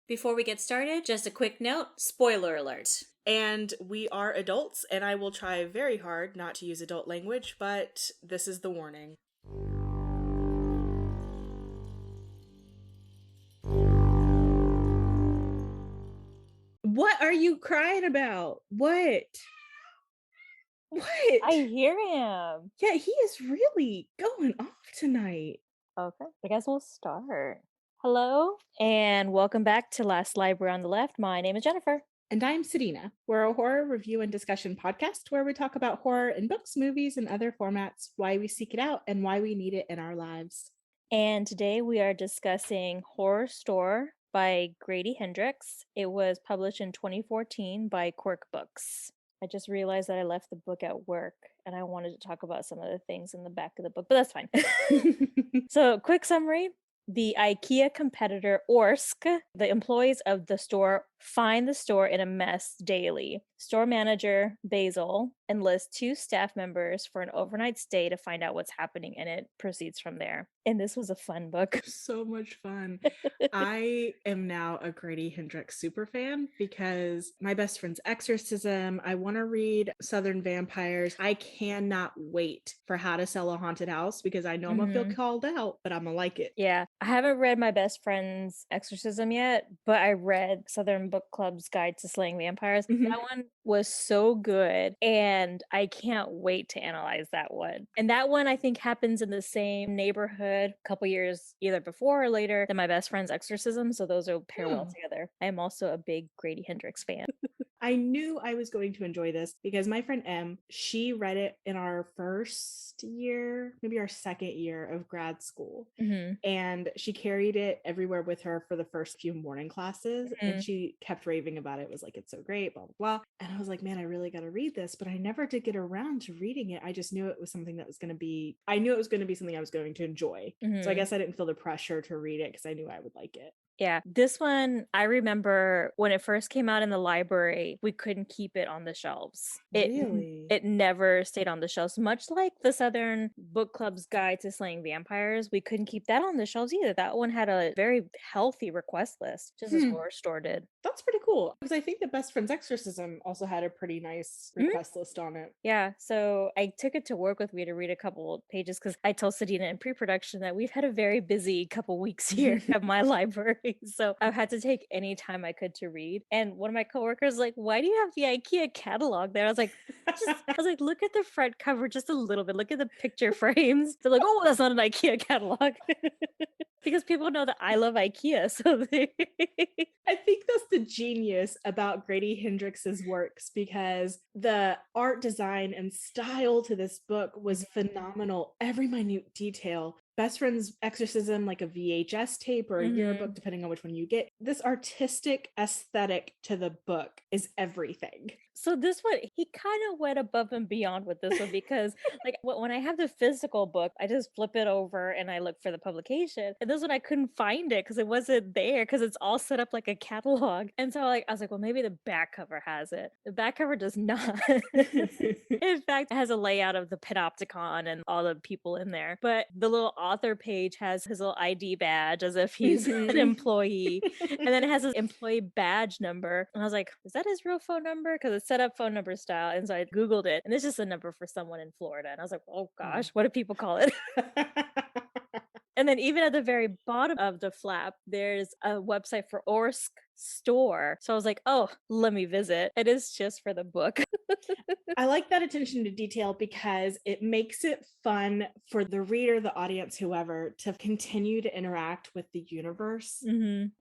Before we get started, just a quick note, spoiler alert. And we are adults, and I will try very hard not to use adult language, but this is the warning. What are you crying about? What? I hear him. Yeah, he is really going off tonight. Okay, I guess we'll start. Hello, and welcome back to Last Library on the Left. My name is Jennifer. And I'm Sedina. We're a horror review and discussion podcast where we talk about horror in books, movies, and other formats, why we seek it out, and why we need it in our lives. And today we are discussing Horrorstör by Grady Hendrix. It was published in 2014 by Quirk Books. I just realized that I left the book at work and I wanted to talk about some of the things in the back of the book, but that's fine. So, quick summary. The IKEA competitor Orsk, the employees of the store find the store in a mess daily. Store manager Basil enlists 2 staff members for an overnight stay to find out what's happening, and it proceeds from there. And this was a fun book. So much fun. I am now a Grady Hendrix super fan because my best friend's exorcism. I want to read Southern Vampires. I cannot wait for How to Sell a Haunted House because I know I'm gonna feel called out, but I'm gonna like it. Yeah, I haven't read my best friend's exorcism yet, but I read Southern Book Club's Guide to Slaying Vampires. That one was so good, and I can't wait to analyze that one. And that one I think happens in the same neighborhood a couple years either before or later than my best friend's exorcism, so those will pair well together. I am also a big Grady Hendrix fan. I knew I was going to enjoy this because my friend Em, she read it in our first year, maybe our second year of grad school. And she carried it everywhere with her for the first few morning classes. And she kept raving about it. It was like, it's so great, blah, blah, blah. And I was like, man, I really got to read this. But I never did get around to reading it. I just knew it was something that was going to be, I knew it was going to be something I was going to enjoy. So I guess I didn't feel the pressure to read it because I knew I would like it. Yeah, this one, I remember when it first came out in the library, we couldn't keep it on the shelves. It never stayed on the shelves. Much like the Southern Book Club's Guide to Slaying Vampires, we couldn't keep that on the shelves either. That one had a very healthy request list, just as Horrorstör did. That's pretty cool because I think the Best Friend's Exorcism also had a pretty nice request list on it. Yeah, so I took it to work with me to read a couple pages because I told Sedina in pre-production that we've had a very busy couple weeks here at my library. So I've had to take any time I could to read. And one of my coworkers was like, why do you have the IKEA catalog there? I was like, look at the front cover just a little bit. Look at the picture frames. They're like, oh, that's not an IKEA catalog. Because people know that I love IKEA. So I think that's the genius about Grady Hendrix's works because the art design and style to this book was phenomenal. Every minute detail. Best Friend's Exorcism, like a VHS tape or a yearbook, depending on which one you get. This artistic aesthetic to the book is everything. So this one, he kind of went above and beyond with this one because like when I have the physical book, I just flip it over and I look for the publication. And this one, I couldn't find it because it wasn't there because it's all set up like a catalog. And so I was like, well, maybe the back cover has it. The back cover does not. In fact, it has a layout of the Panopticon and all the people in there. But the little author page has his little ID badge as if he's an employee. And then it has his employee badge number. And I was like, is that his real phone number? Because it's set up phone number style. And so I Googled it. And it's just a number for someone in Florida. And I was like, oh gosh, what do people call it? And then even at the very bottom of the flap, there's a website for Orsk store. So I was like, oh, let me visit. It is just for the book. I like that attention to detail because it makes it fun for the reader, the audience, whoever, to continue to interact with the universe.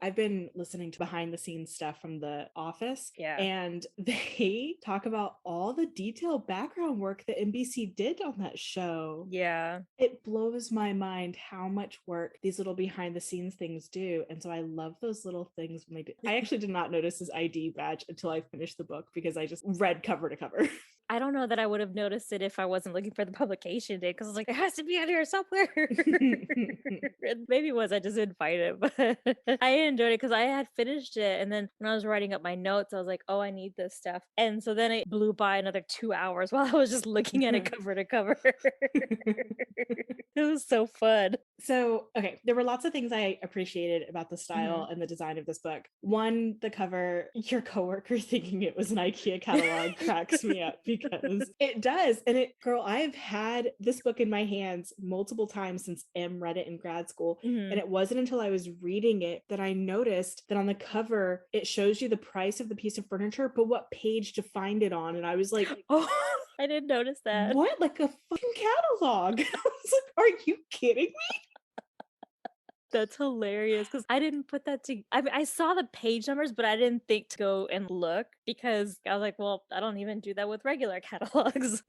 I've been listening to behind the scenes stuff from The Office, and they talk about all the detailed background work that NBC did on that show. Yeah. It blows my mind how much work these little behind the scenes things do. And so I love those little things when they do. I actually did not notice his ID badge until I finished the book because I just read cover to cover. I don't know that I would have noticed it if I wasn't looking for the publication date, because I was like, it has to be out here somewhere. Maybe it was, I just didn't find it, but I enjoyed it because I had finished it. And then when I was writing up my notes, I was like, oh, I need this stuff. And so then it blew by another 2 hours while I was just looking at it cover to cover. It was so fun. So, okay, there were lots of things I appreciated about the style and the design of this book. One, the cover, your coworker thinking it was an IKEA catalog cracks me up because it does. And girl, I've had this book in my hands multiple times since Em read it in grad school. And it wasn't until I was reading it that I noticed that on the cover, it shows you the price of the piece of furniture, but what page to find it on. And I was like, oh, I didn't notice that. What? Like a fucking catalog. I was like, are you kidding me? That's hilarious because I didn't put that to. I mean, I saw the page numbers, but I didn't think to go and look because I was like, well, I don't even do that with regular catalogs.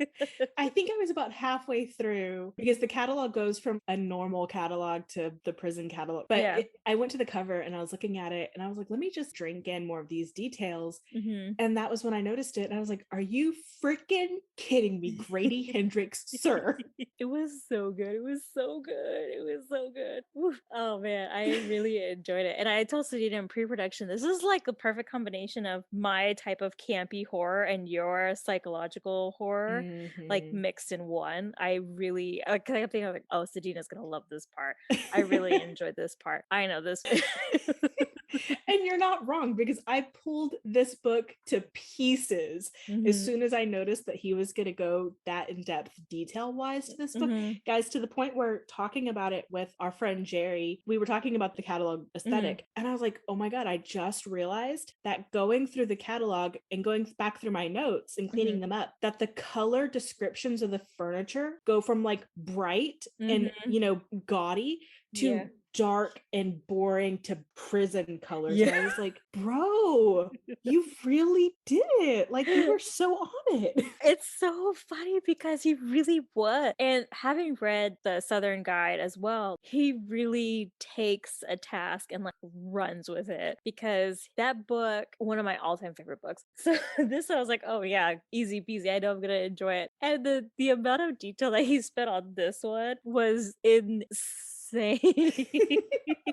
I think I was about halfway through because the catalog goes from a normal catalog to the prison catalog. But I went to the cover and I was looking at it and I was like, let me just drink in more of these details. And that was when I noticed it. And I was like, are you freaking kidding me, Grady Hendrix, sir? It was so good. It was so good. It was so good. Woo. Oh man, I really enjoyed it. And I told Sadina in pre-production, this is like the perfect combination of my type of campy horror and your psychological horror, like mixed in one. I really, I kept thinking like, oh, Sadina's gonna love this part. I really enjoyed this part. I know this. And you're not wrong because I pulled this book to pieces as soon as I noticed that he was going to go that in depth detail wise to this book. Guys, to the point where talking about it with our friend Jerry, we were talking about the catalog aesthetic and I was like, oh my God, I just realized that going through the catalog and going back through my notes and cleaning them up, that the color descriptions of the furniture go from like bright and, gaudy to dark and boring to prison colors. And I was like, bro, you really did it. Like you were so on it. It's so funny because he really was. And having read the Southern Guide as well, he really takes a task and like runs with it because that book, one of my all-time favorite books. So this I was like, oh yeah, easy peasy. I know I'm gonna enjoy it. And the amount of detail that he spent on this one was insane.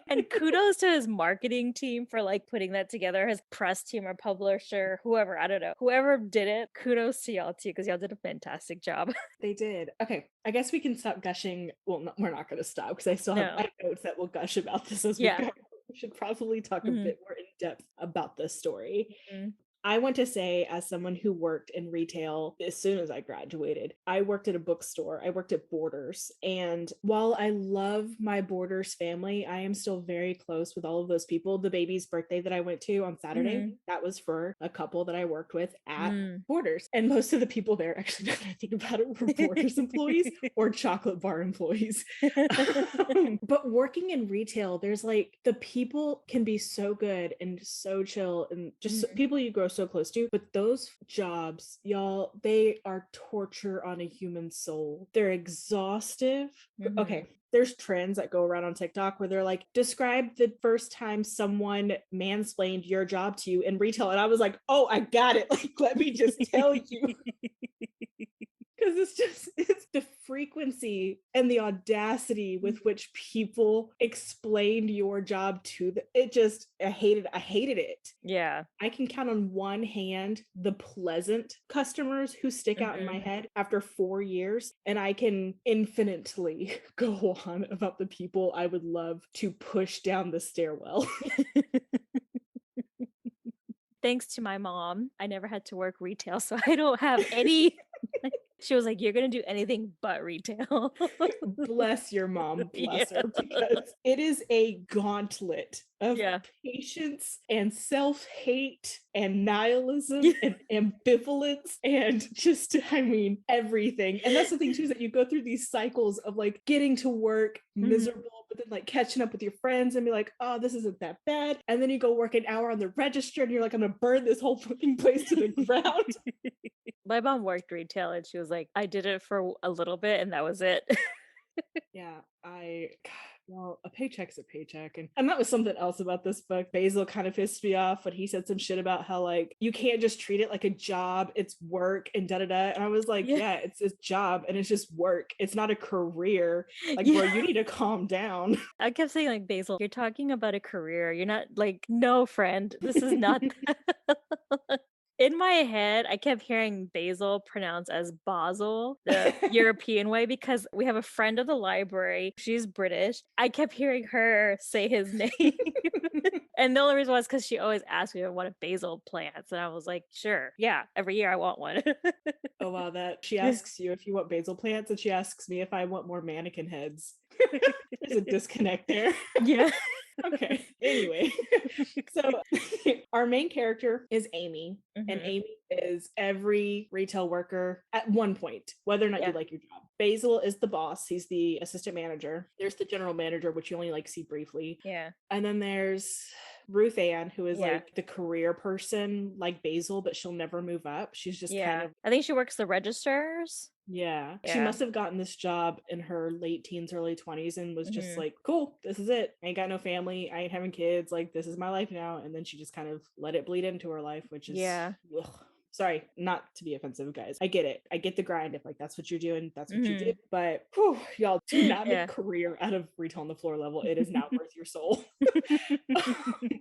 And kudos to his marketing team for like putting that together, his press team or publisher, whoever, I don't know, whoever did it, kudos to y'all too, because y'all did a fantastic job. They did. Okay, I guess we can stop gushing. Well, no, we're not going to stop because I still have my notes that will gush about this as we go. We should probably talk a bit more in depth about this story. I want to say, as someone who worked in retail as soon as I graduated, I worked at a bookstore. I worked at Borders. And while I love my Borders family, I am still very close with all of those people. The baby's birthday that I went to on Saturday, that was for a couple that I worked with at Borders. And most of the people there, actually, now that I think about it, were Borders employees or chocolate bar employees. But working in retail, there's like, the people can be so good and so chill and just people you grow so close to, but those jobs, y'all, they are torture on a human soul. They're exhaustive. Okay, there's trends that go around on TikTok where they're like, describe the first time someone mansplained your job to you in retail, and I was like, oh, I got it. Like, let me just tell you. Because it's the frequency and the audacity with which people explained your job to I hated it. Yeah. I can count on one hand the pleasant customers who stick out in my head after 4 years, and I can infinitely go on about the people I would love to push down the stairwell. Thanks to my mom, I never had to work retail, so I don't have any. She was like, you're going to do anything but retail. Bless your mom, bless her, because it is a gauntlet of patience and self-hate and nihilism and ambivalence and just, I mean, everything. And that's the thing too, is that you go through these cycles of like getting to work miserable, but then like catching up with your friends and be like, oh, this isn't that bad. And then you go work an hour on the register and you're like, I'm gonna burn this whole fucking place to the ground. My mom worked retail and she was like, I did it for a little bit and that was it. Yeah, well, a paycheck's a paycheck. And that was something else about this book. Basil kind of pissed me off when he said some shit about how, like, you can't just treat it like a job, it's work and da-da-da. And I was like, yeah, it's a job and it's just work. It's not a career. Like, bro, you need to calm down. I kept saying, like, Basil, you're talking about a career. You're not, like, no, friend, this is not In my head, I kept hearing Basil pronounced as Basel, the European way, because we have a friend of the library. She's British. I kept hearing her say his name. And the only reason was because she always asked me what a basil plants. And I was like, sure. Yeah, every year I want one. Oh, wow. That she asks you if you want basil plants, and she asks me if I want more mannequin heads. There's a disconnect there. Yeah. Okay. Anyway, so our main character is Amy, and Amy is every retail worker at one point, whether or not you like your job. Basil is the boss. He's the assistant manager. There's the general manager, which you only like see briefly. Yeah. And then there's Ruth Ann, who is like the career person, like Basil, but she'll never move up. She's just kind of, I think she works the registers. Yeah. She must have gotten this job in her late teens, early 20s, and was just like, cool, this is it. I ain't got no family. I ain't having kids. Like, this is my life now. And then she just kind of let it bleed into her life, which is, ugh. Sorry, not to be offensive, guys. I get it. I get the grind. If like that's what you're doing, that's what you do. But whew, y'all do not make a career out of retail on the floor level. It is not worth your soul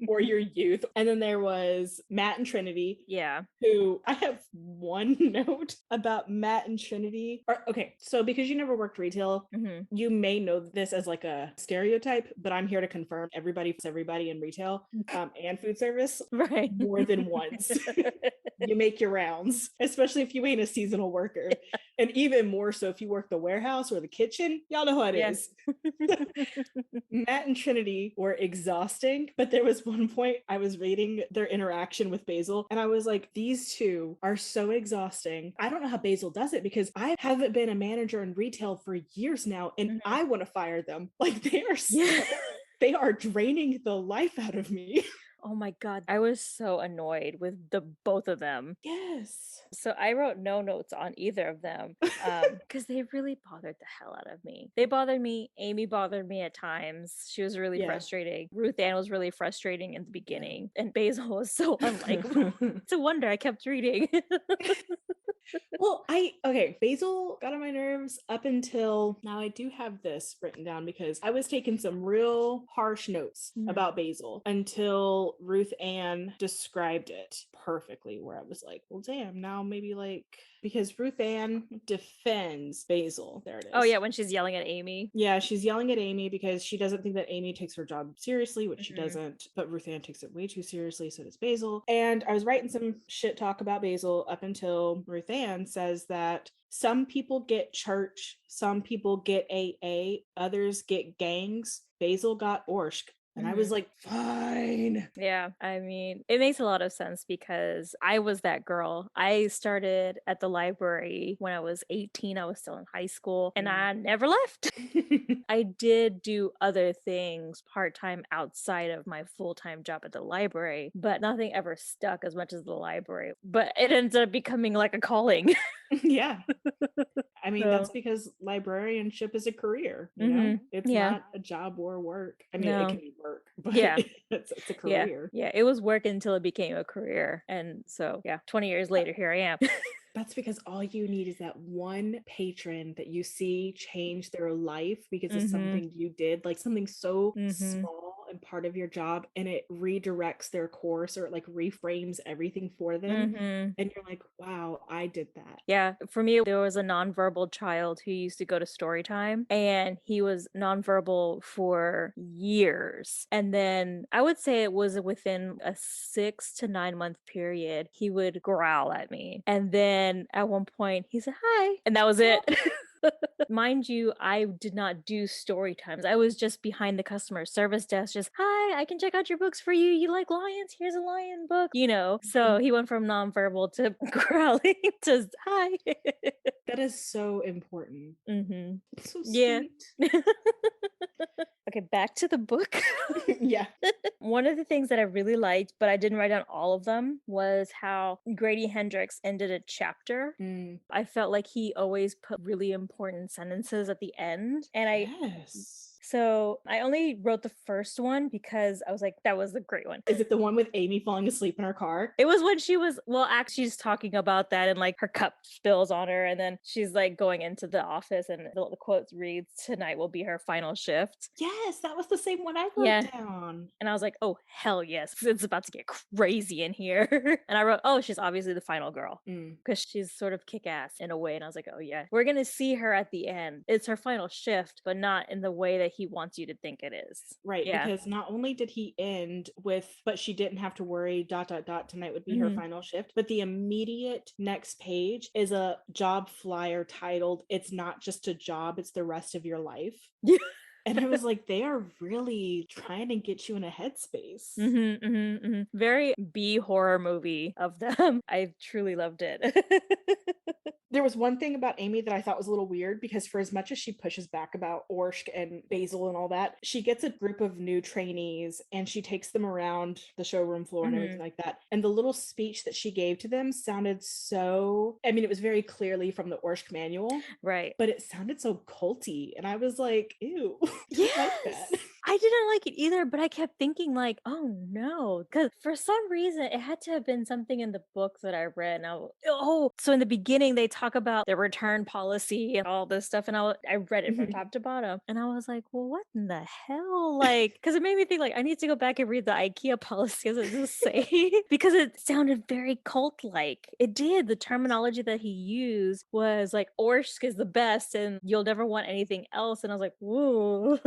or your youth. And then there was Matt and Trinity. Yeah. Who I have one note about Matt and Trinity. Okay, so because you never worked retail, you may know this as like a stereotype, but I'm here to confirm everybody in retail and food service more than once. You make your rounds, especially if you ain't a seasonal worker. And even more so if you work the warehouse or the kitchen. Y'all know how it is. Matt and Trinity were exhausting, but there was one point I was reading their interaction with Basil, and I was like, these two are so exhausting. I don't know how Basil does it, because I haven't been a manager in retail for years now, and I want to fire them. Like, they are they are draining the life out of me. Oh my God. I was so annoyed with both of them. Yes. So I wrote no notes on either of them because they really bothered the hell out of me. They bothered me. Amy bothered me at times. She was really frustrating. Ruth Ann was really frustrating in the beginning. And Basil was so unlikable. It's a wonder I kept reading. Well, Basil got on my nerves up until now. I do have this written down because I was taking some real harsh notes about Basil until Ruth Ann described it perfectly, where I was like, well, damn, now maybe like, because Ruth Ann defends Basil. There it is. Oh yeah, when she's yelling at Amy. Yeah, she's yelling at Amy because she doesn't think that Amy takes her job seriously, which she doesn't, but Ruth Ann takes it way too seriously, so does Basil. And I was writing some shit talk about Basil up until Ruth Ann says that some people get church, some people get AA, others get gangs. Basil got Orsk. And I was like, fine. Yeah, I mean, it makes a lot of sense because I was that girl. I started at the library when I was 18. I was still in high school and I never left. I did do other things part-time outside of my full-time job at the library, but nothing ever stuck as much as the library. But it ended up becoming like a calling. Yeah. I mean, that's because librarianship is a career, you know? It's not a job or work. I mean, it can be work, but it's a career. Yeah, it was work until it became a career. And so, 20 years later, here I am. That's because all you need is that one patron that you see change their life because of something you did, like something so small and part of your job, and it redirects their course or it like reframes everything for them. And you're like, wow, I did that. Yeah, for me, there was a nonverbal child who used to go to story time, and he was nonverbal for years. And then I would say it was within a 6 to 9 month period, he would growl at me. And then at one point he said, hi. And that was it. Mind you, I did not do story times. I was just behind the customer service desk, just, hi, I can check out your books for you. You like lions? Here's a lion book, you know? So he went from nonverbal to growling to hi. That is so important. It's so sweet. Yeah. Okay, back to the book. Yeah. One of the things that I really liked, but I didn't write down all of them, was how Grady Hendrix ended a chapter. I felt like he always put really important sentences at the end. And So I only wrote the first one because I was like, that was a great one. Is it the one with Amy falling asleep in her car? It was when she was, well, actually, she's talking about that and like her cup spills on her. And then she's like going into the office and the quote reads, "Tonight will be her final shift." Yes, that was the same one I wrote Yeah. down. And I was like, oh, hell yes. It's about to get crazy in here. And I wrote, oh, she's obviously the final girl because she's sort of kick ass in a way. And I was like, oh, yeah, we're going to see her at the end. It's her final shift, but not in the way that he wants you to think it is. Right. Yeah. Because not only did he end with, but she didn't have to worry, ... tonight would be her final shift. But the immediate next page is a job flyer titled, "It's not just a job, it's the rest of your life." Yeah. And I was like, they are really trying to get you in a headspace. Very B horror movie of them. I truly loved it. There was one thing about Amy that I thought was a little weird, because for as much as she pushes back about Orsk and Basil and all that, she gets a group of new trainees and she takes them around the showroom floor and everything like that. And the little speech that she gave to them sounded so, I mean, it was very clearly from the Orsk manual. Right. But it sounded so culty. And I was like, ew. Yes. Like that. I didn't like it either, but I kept thinking like, oh no, because for some reason it had to have been something in the book that I read. And so in the beginning they talk about the return policy and all this stuff, and I read it from top to bottom, and I was like, well, what in the hell? Like, because it made me think like I need to go back and read the IKEA policy as it does say, because it sounded very cult-like. It did. The terminology that he used was like, Orsk is the best, and you'll never want anything else. And I was like, whoa.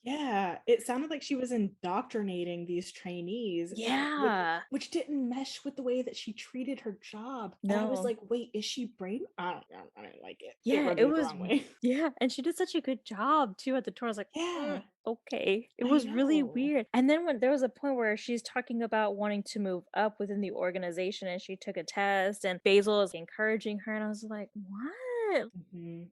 Yeah, it sounded like she was indoctrinating these trainees. Yeah. Which didn't mesh with the way that she treated her job. No. And I was like, wait, is she brain? I didn't like it. Yeah, it was the wrong way. Yeah, and she did such a good job too at the tour. I was like, Yeah. Okay. It I was really know. weird. And then when there was a point where she's talking about wanting to move up within the organization and she took a test and Basil is encouraging her, and I was like, what?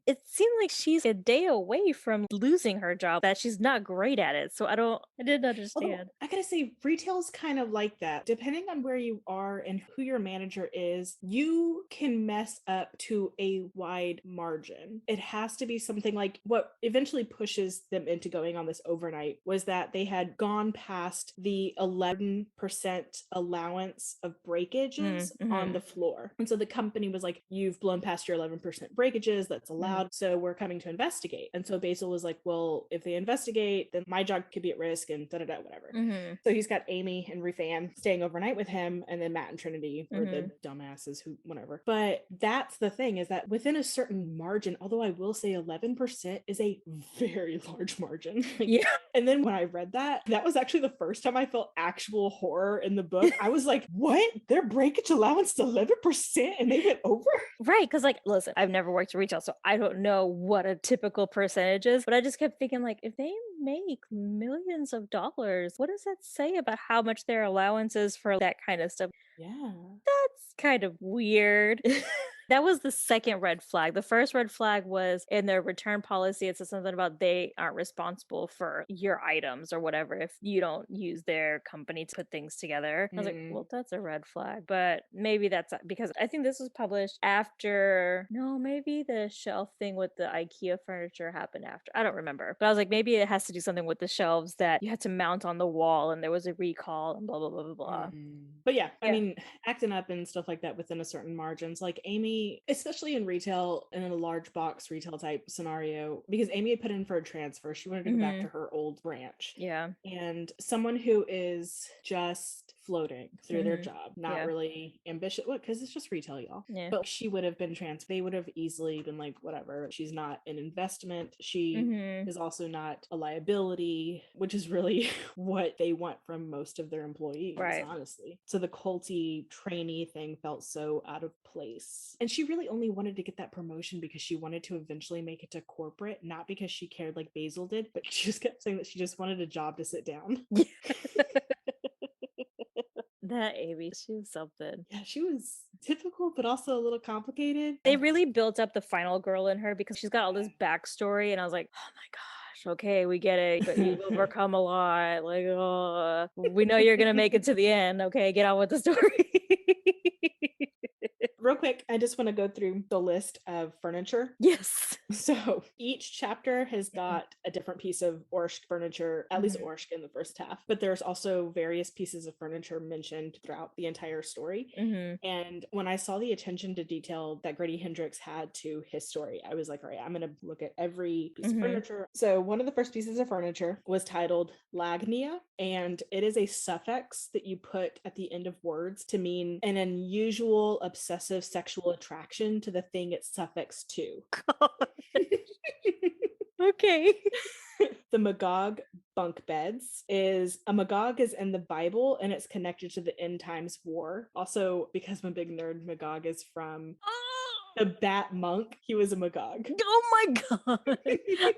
It seemed like she's a day away from losing her job, that she's not great at it. So I didn't understand. Although, I gotta say, retail's kind of like that. Depending on where you are and who your manager is, you can mess up to a wide margin. It has to be something like what eventually pushes them into going on this overnight was that they had gone past the 11% allowance of breakages on the floor. And so the company was like, you've blown past your 11% breakages, that's allowed. So we're coming to investigate. And so Basil was like, well, if they investigate, then my job could be at risk and whatever. So he's got Amy and Ruthann staying overnight with him, and then Matt and Trinity, or the dumbasses who, whatever. But that's the thing, is that within a certain margin, although I will say 11% is a very large margin. Yeah. And then when I read that, that was actually the first time I felt actual horror in the book. I was like, what? Their breakage allowance is 11% and they went over? Right. Because, like, listen, I've never worked in retail, so I don't know what a typical percentage is, but I just kept thinking, like, if they make millions of dollars, what does that say about how much their allowance is for that kind of stuff? Yeah. That's kind of weird. That was the second red flag. The first red flag was in their return policy. It says something about they aren't responsible for your items or whatever if you don't use their company to put things together. I was like, well, that's a red flag. But maybe that's because I think this was published after, no, maybe the shelf thing with the IKEA furniture happened after. I don't remember. But I was like, maybe it has to do something with the shelves that you had to mount on the wall and there was a recall and blah, blah, blah, blah, blah. But yeah, I mean, acting up and stuff like that within a certain margins, like Amy, especially in retail and in a large box retail type scenario, because Amy had put in for a transfer. She wanted to go back to her old branch. Yeah. And someone who is just floating through their job, not really ambitious, because it's just retail, y'all. Yeah. But she would have been they would have easily been like, whatever, she's not an investment. She is also not a liability, which is really what they want from most of their employees, honestly. So the culty trainee thing felt so out of place. And she really only wanted to get that promotion because she wanted to eventually make it to corporate, not because she cared like Basil did, but she just kept saying that she just wanted a job to sit down. That Amy, she was something. Yeah, she was typical, but also a little complicated. They really built up the final girl in her because she's got all this backstory, and I was like, oh my gosh, okay, we get it, but you've overcome a lot. Like, we know you're gonna make it to the end. Okay, get on with the story. real quick, I just want to go through the list of furniture. Yes. So each chapter has got a different piece of Orsk furniture, at least Orsk in the first half, but there's also various pieces of furniture mentioned throughout the entire story. And when I saw the attention to detail that Grady Hendrix had to his story, I was like, all right, I'm going to look at every piece of furniture. So one of the first pieces of furniture was titled Lagnia, and it is a suffix that you put at the end of words to mean an unusual, obsessive sexual attraction to the thing it's suffixed to. Okay. The Magog bunk beds is a Magog is in the Bible and it's connected to the end times war. Also, because I'm a big nerd, Magog is from the Bat Monk. He was a Magog. Oh my god.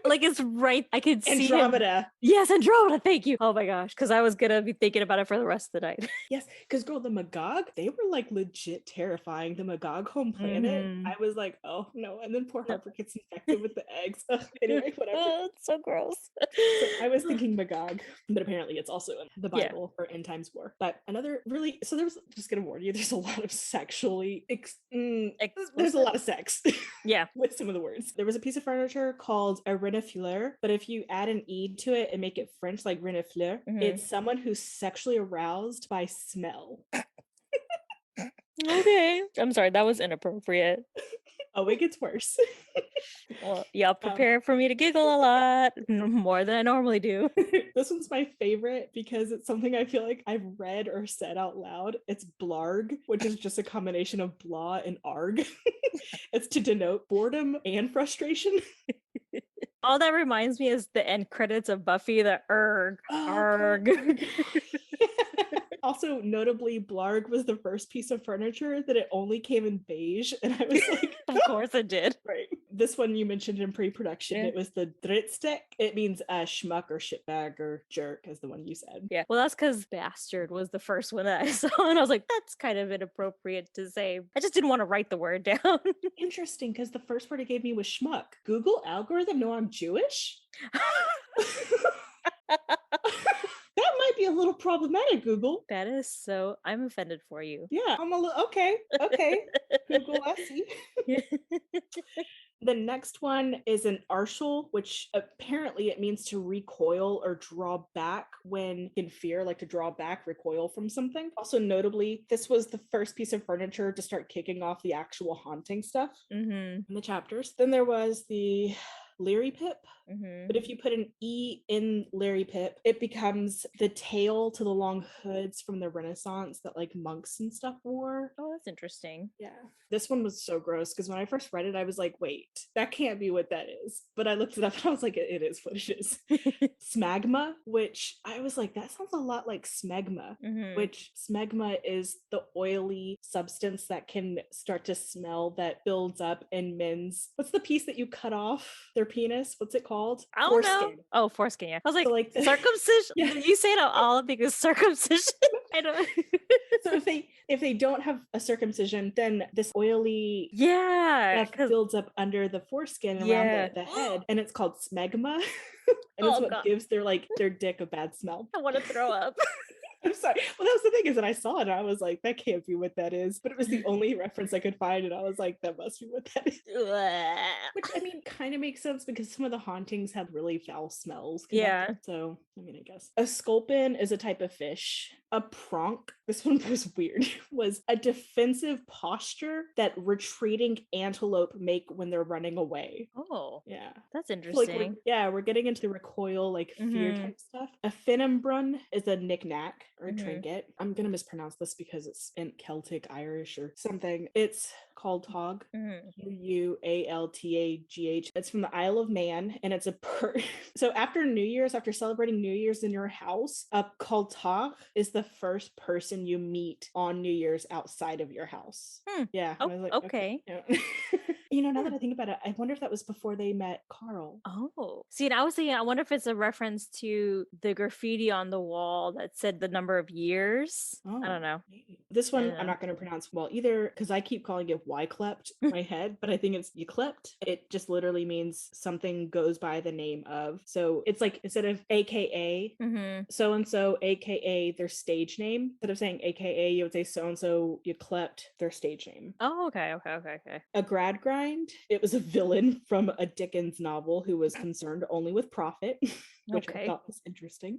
Like it's right. I could see Andromeda. Him. Yes, Andromeda. Thank you. Oh my gosh. Because I was gonna be thinking about it for the rest of the night. Yes, because girl, the Magog, they were like legit terrifying. The Magog home planet. I was like, oh no. And then poor Harper gets infected with the eggs. Ugh, anyway, whatever. It's so gross. So I was thinking Magog, but apparently it's also in the Bible for end times war. But another really, so there's, just gonna warn you, there's a lot of sexually, there's a lot of sex. Yeah. With some of the words. There was a piece of furniture called a renifleur, but if you add an E to it and make it French, like renifleur, it's someone who's sexually aroused by smell. Okay. I'm sorry, that was inappropriate. Oh, it gets worse. Well, y'all prepare for me to giggle a lot more than I normally do. This one's my favorite because it's something I feel like I've read or said out loud. It's blarg, which is just a combination of blah and arg. It's to denote boredom and frustration. All that reminds me is the end credits of Buffy, the erg. Also, notably, blarg was the first piece of furniture that it only came in beige, and I was like, of course it did. Right. This one you mentioned in pre-production. It was the dritztek. It means schmuck or shitbag or jerk, as the one you said. Yeah. Well, that's because bastard was the first one that I saw, and I was like, that's kind of inappropriate to say. I just didn't want to write the word down. Interesting, because the first word it gave me was schmuck. Google algorithm know I'm Jewish? That might be a little problematic, Google. That is so, I'm offended for you. Yeah, I'm a little, okay. Google, I see. The next one is an arshal, which apparently it means to recoil or draw back when in fear, like to draw back, recoil from something. Also notably, this was the first piece of furniture to start kicking off the actual haunting stuff in the chapters. Then there was the Leary Pip, but if you put an E in Leary Pip, it becomes the tail to the long hoods from the Renaissance that like monks and stuff wore. Oh, that's interesting. Yeah. This one was so gross because when I first read it, I was like, wait, that can't be what that is. But I looked it up and I was like, it is what it is. Smegma, which I was like, that sounds a lot like smegma, which smegma is the oily substance that can start to smell that builds up in men's, what's the piece that you cut off their penis? What's it called? I don't know. Oh, foreskin, yeah. I was like, so, like circumcision? Yeah. You say it all I think is circumcision. I don't So if they don't have a circumcision, then this oily stuff builds up under the foreskin around the head, and it's called smegma. And it's what gives their dick a bad smell. I want to throw up. I'm sorry. Well, that was the thing is that I saw it and I was like, that can't be what that is. But it was the only reference I could find, and I was like, that must be what that is. Which I mean, kind of makes sense because some of the hauntings had really foul smells. Yeah. So I mean, I guess a sculpin is a type of fish. A pronk, this one was weird, was a defensive posture that retreating antelope make when they're running away. Oh, yeah, that's interesting. We're getting into the recoil, like fear type stuff. A finimbrun is a knick-knack or a trinket. I'm gonna mispronounce this because it's in Celtic, Irish, or something. It's called Tog, Ualtagh. It's from the Isle of Man, and it's a so after New Year's, after celebrating New Year's in your house, a Kaltag is the first person you meet on New Year's outside of your house. Yeah. Oh, I was like, okay. Yeah. Now that I think about it, I wonder if that was before they met Carl. Oh, see, and I was thinking, I wonder if it's a reference to the graffiti on the wall that said the number of years. I don't know. Maybe. This one I'm not going to pronounce well either because I keep calling it Wyclept in my head, but I think it's Yclept. It just literally means something goes by the name of. So it's like instead of AKA so and so, AKA their stage name. Instead of saying AKA, you would say so and so Yclept their stage name. Oh, okay. A grad grind. It was a villain from a Dickens novel who was concerned only with profit, which I thought was interesting.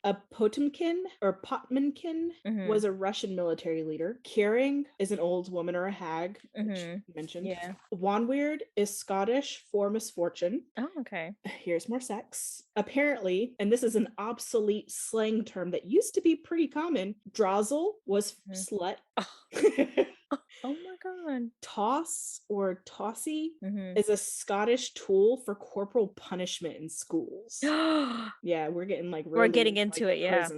A Potemkin or Potmankin was a Russian military leader. Kering is an old woman or a hag, which you mentioned. Yeah. Wanweird is Scottish for misfortune. Oh, okay. Here's more sex. Apparently, and this is an obsolete slang term that used to be pretty common, drozzle was slut. Oh my god. Toss or tossy is a Scottish tool for corporal punishment in schools. Yeah, we're getting like really, we're getting into it, yeah.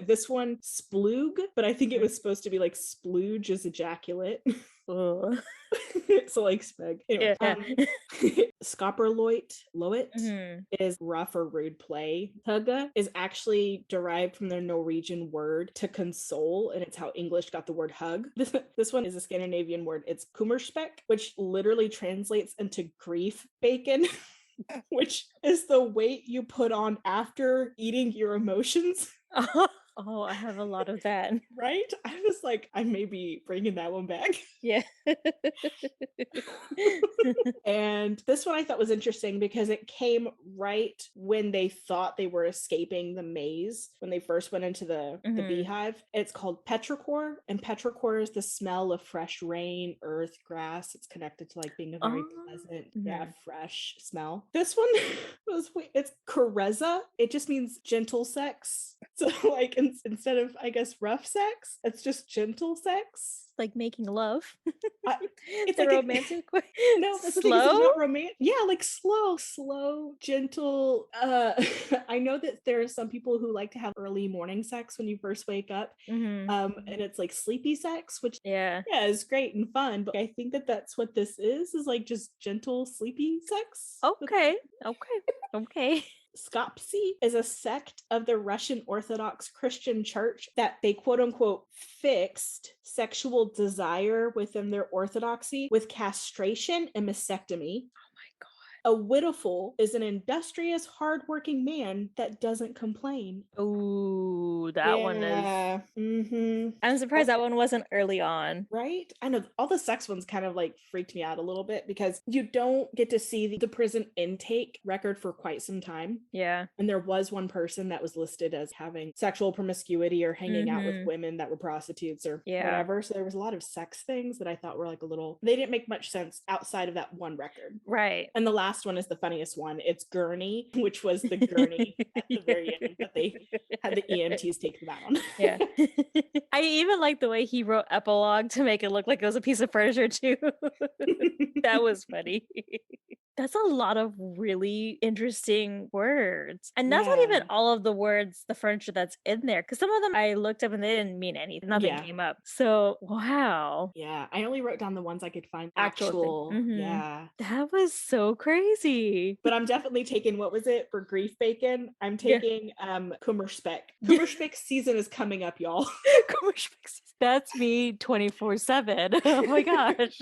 This one, sploog, but I think it was supposed to be like splooge is ejaculate. So like speg. Anyway, Scopperloit is rough or rude play. Hugga is actually derived from the Norwegian word to console, and it's how English got the word hug. This one is a Scandinavian word. It's kummerspek, which literally translates into grief bacon. Which is the weight you put on after eating your emotions. Oh, I have a lot of that. Right? I was like, I may be bringing that one back. Yeah. And this one I thought was interesting because it came right when they thought they were escaping the maze when they first went into the beehive. It's called Petrichor, and Petrichor is the smell of fresh rain, earth, grass. It's connected to like being a very pleasant, fresh smell. This one was it's Carezza. It just means gentle sex. So like instead of, I guess, rough sex, it's just gentle sex. Like making love. It's the like romantic way. No, that's slow. It's not romantic. Yeah, like slow, gentle. I know that there are some people who like to have early morning sex when you first wake up, and it's like sleepy sex, which is great and fun. But I think that that's what this is like just gentle, sleepy sex. Okay. Skopsy is a sect of the Russian Orthodox Christian Church that they quote unquote fixed sexual desire within their orthodoxy with castration and mastectomy. A witteful is an industrious, hardworking man that doesn't complain. Ooh, that one is. I'm surprised that one wasn't early on. Right? I know all the sex ones kind of like freaked me out a little bit because you don't get to see the prison intake record for quite some time. Yeah. And there was one person that was listed as having sexual promiscuity or hanging out with women that were prostitutes or whatever. So there was a lot of sex things that I thought were like a little, they didn't make much sense outside of that one record. Right. And the last one is the funniest one. It's Gurney, which was the gurney at the very end that they had the EMTs take them out on. Yeah. I even like the way he wrote epilogue to make it look like it was a piece of furniture too. That was funny. That's a lot of really interesting words. And that's not even all of the words, the furniture that's in there. Because some of them I looked up and they didn't mean anything. Nothing came up. So, wow. Yeah. I only wrote down the ones I could find actual. Yeah. That was so crazy. But I'm definitely taking, what was it for grief bacon? I'm taking Kummerspek. Kummerspek season is coming up, y'all. Kummerspek season. That's me 24/7. Oh my gosh.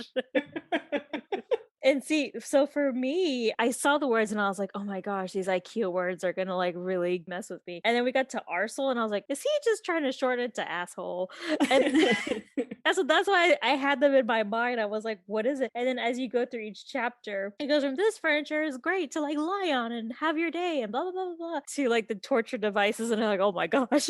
And see, so for me, I saw the words and I was like, oh my gosh, these IKEA words are gonna like really mess with me. And then we got to arsehole and I was like, is he just trying to shorten it to asshole? And that's why I had them in my mind. I was like, what is it? And then as you go through each chapter, it goes from this furniture is great to like lie on and have your day and blah, blah, blah, blah, to like the torture devices. And I'm like, oh my gosh.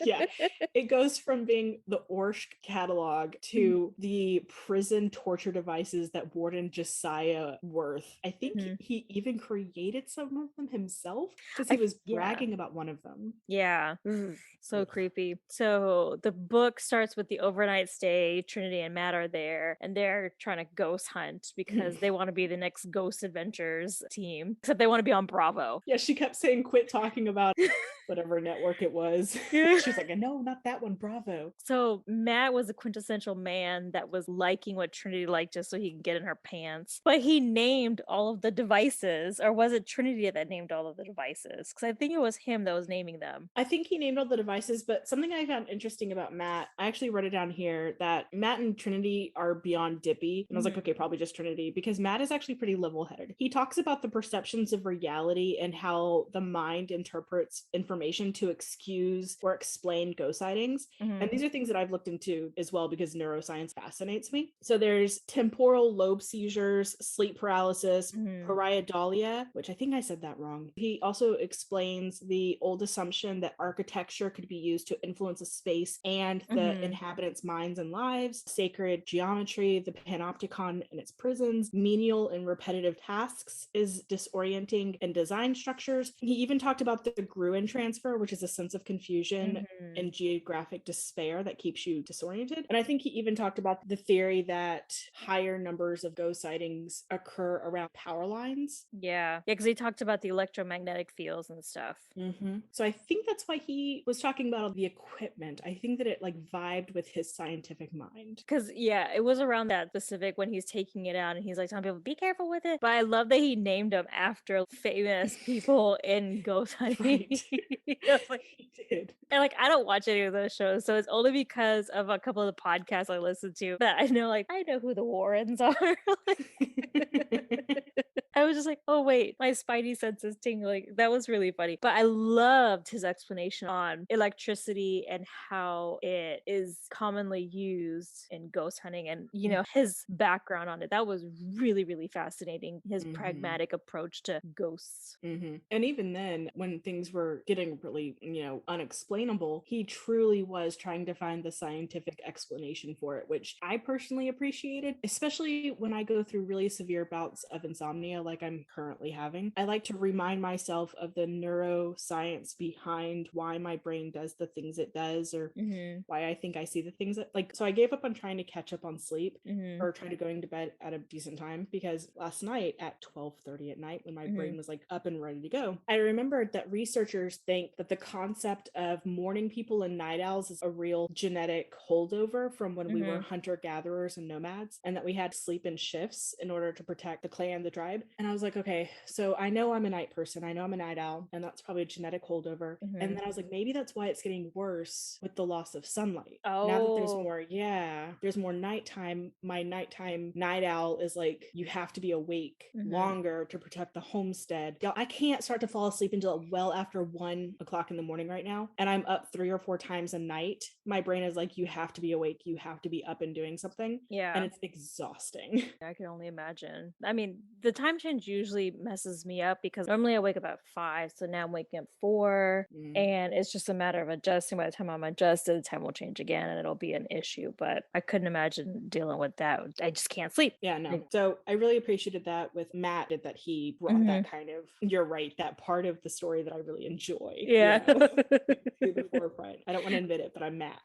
Yeah, it goes from being the Orsk catalog to the prison torture devices that Warden Josiah Worth. I think he even created some of them himself because he was bragging about one of them. Yeah, so creepy. So the book starts with the overnight stay. Trinity and Matt are there, and they're trying to ghost hunt because they want to be the next Ghost Adventures team. Except they want to be on Bravo. Yeah, she kept saying, "Quit talking about whatever network it was. Yeah. She was like, no, not that one, Bravo. So Matt was a quintessential man that was liking what Trinity liked just so he could get in her pants. But he named all of the devices, or was it Trinity that named all of the devices? Because I think it was him that was naming them. I think he named all the devices, but something I found interesting about Matt, I actually wrote it down here, that Matt and Trinity are beyond dippy. And I was like, okay, probably just Trinity, because Matt is actually pretty level-headed. He talks about the perceptions of reality and how the mind interprets information to excuse or explain ghost sightings. And these are things that I've looked into as well because neuroscience fascinates me. So there's temporal lobe seizures, sleep paralysis, pareidolia, which I think I said that wrong. He also explains the old assumption that architecture could be used to influence a space and the inhabitants' minds and lives, sacred geometry, the Panopticon and its prisons, menial and repetitive tasks is disorienting in design structures. He even talked about the Gruen transfer, which is a sense of confusion and geographic despair that keeps you disoriented. And I think he even talked about the theory that higher numbers of ghost sightings occur around power lines. Yeah, because he talked about the electromagnetic fields and stuff. So I think that's why he was talking about all the equipment. I think that it like vibed with his scientific mind. Because yeah, it was around that specific when he's taking it out and he's like telling people, be careful with it. But I love that he named them after famous people in ghost hunting. Like, he did. And like I don't watch any of those shows, so it's only because of a couple of the podcasts I listen to that I know who the Warrens are. I was just like, oh wait, my spidey sense is tingling. That was really funny. But I loved his explanation on electricity and how it is commonly used in ghost hunting and, his background on it. That was really, really fascinating. His pragmatic approach to ghosts. And even then, when things were getting really, unexplainable, he truly was trying to find the scientific explanation for it, which I personally appreciated, especially when I go through really severe bouts of insomnia like I'm currently having. I like to remind myself of the neuroscience behind why my brain does the things it does, or why I think I see the things that, so I gave up on trying to catch up on sleep or try to going to bed at a decent time, because last night at 12:30 at night, when my brain was like up and ready to go, I remembered that researchers think that the concept of morning people and night owls is a real genetic holdover from when we were hunter-gatherers and nomads, and that we had to sleep in shifts in order to protect the clan, the tribe. And I was like, okay, so I know I'm a night person, I know I'm a night owl, and that's probably a genetic holdover. And then I was like, maybe that's why it's getting worse with the loss of sunlight. Now that there's more nighttime, my nighttime night owl is like, you have to be awake longer to protect the homestead. Y'all, I can't start to fall asleep until well after 1 o'clock in the morning right now, and I'm up 3 or 4 times a night. My brain is like, you have to be awake, you have to be up and doing something. Yeah. And it's exhausting. I can only imagine. I mean, the time change usually messes me up because normally I wake up at 5, so now I'm waking up 4, and it's just a matter of adjusting. By the time I'm adjusted, the time will change again and it'll be an issue. But I couldn't imagine dealing with that. I just can't sleep. Yeah, no. So I really appreciated that with Matt, that he brought that kind of, you're right, that part of the story that I really enjoy. Yeah. To the forefront. I don't want to admit it, but I'm Matt.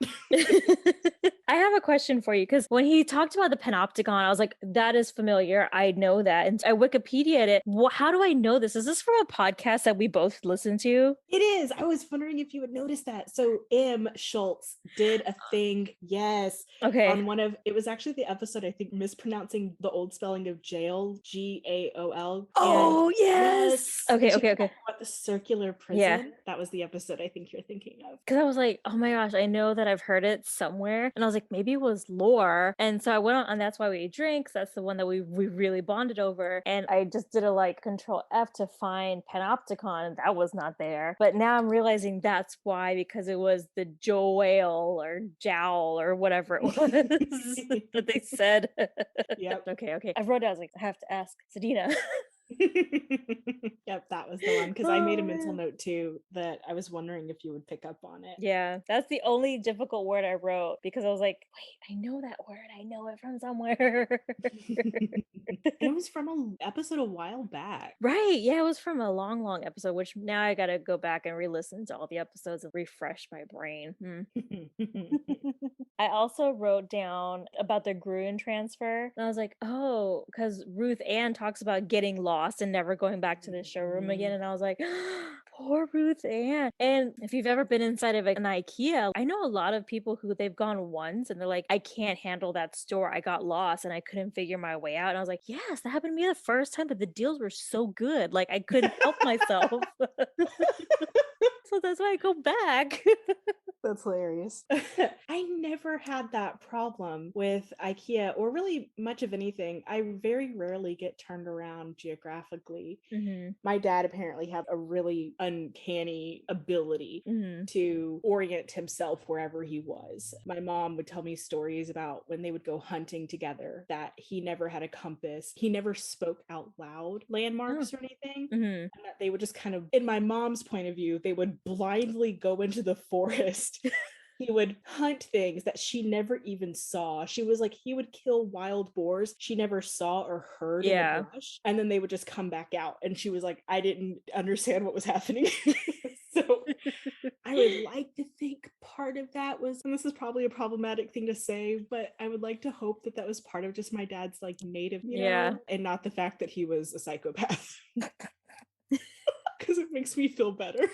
I have a question for you, because when he talked about the Panopticon, I was like, that is familiar. I know that. And I Wikipedia'd it. How do I know this? Is this from a podcast that we both listen to? It is. I was wondering if you would notice that. So M. Schultz did a thing, yes. Okay. On it was actually the episode, I think, mispronouncing the old spelling of jail, Gaol. Oh, yes. Okay. About the circular prison. Yeah. That was the episode I think you're thinking of. Because I was like, oh my gosh, I know that I've heard it somewhere. And I was like, maybe it was lore. And so I went on, and that's why we drink. That's the one that we really bonded over. And I just did a Control F to find Panopticon, and that was not there. But now I'm realizing that's why, because it was the Joel or Jowl or whatever it was that they said. Yep. Okay. I wrote it, I was like, I have to ask Sedina. Yep, that was the one, because I made a mental note too that I was wondering if you would pick up on it. Yeah, that's the only difficult word I wrote, because I was like, wait, I know that word, I know it from somewhere. It was from an episode a while back. Right, yeah, it was from a long episode, which now I gotta go back and re-listen to all the episodes and refresh my brain. I also wrote down about the Gruen transfer, and I was like, oh, because Ruth Ann talks about getting lost and never going back to the showroom again, and I was like, Poor Ruth Ann. And if you've ever been inside of an IKEA, I know a lot of people who they've gone once and they're like, I can't handle that store. I got lost and I couldn't figure my way out. And I was like, yes, that happened to me the first time, but the deals were so good. Like I couldn't help myself. So that's why I go back. That's hilarious. I never had that problem with IKEA or really much of anything. I very rarely get turned around geographically. My dad apparently had a really uncanny ability to orient himself wherever he was. My mom would tell me stories about when they would go hunting together that he never had a compass. He never spoke out loud landmarks or anything. And that they would just kind of, in my mom's point of view, they would blindly go into the forest. He would hunt things that she never even saw. She was like, he would kill wild boars she never saw or heard in the brush. And then they would just come back out. And she was like, I didn't understand what was happening. So I would like to think part of that was, and this is probably a problematic thing to say, but I would like to hope that that was part of just my dad's like native, you know, and not the fact that he was a psychopath. Because it makes me feel better.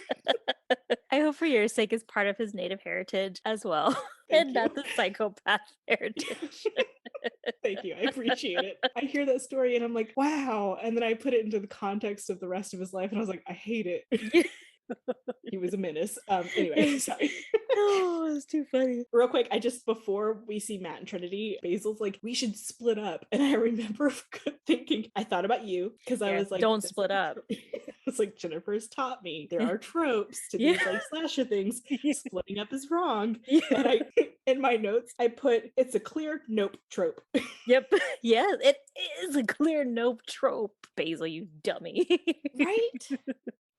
I hope for your sake it's part of his native heritage as well. And not the psychopath heritage. Thank you. I appreciate it. I hear that story and I'm like, wow. And then I put it into the context of the rest of his life and I was like, I hate it. He was a menace. Anyway, sorry. Oh, it's too funny. Real quick, before we see Matt and Trinity, Basil's like, we should split up. And I remember thinking, I thought about you because I was like, don't split up. It's like Jennifer's taught me there are tropes to these like slasher things. Splitting up is wrong. And I, in my notes, I put, it's a clear nope trope. Yep. Yeah, it is a clear nope trope. Basil, you dummy. Right?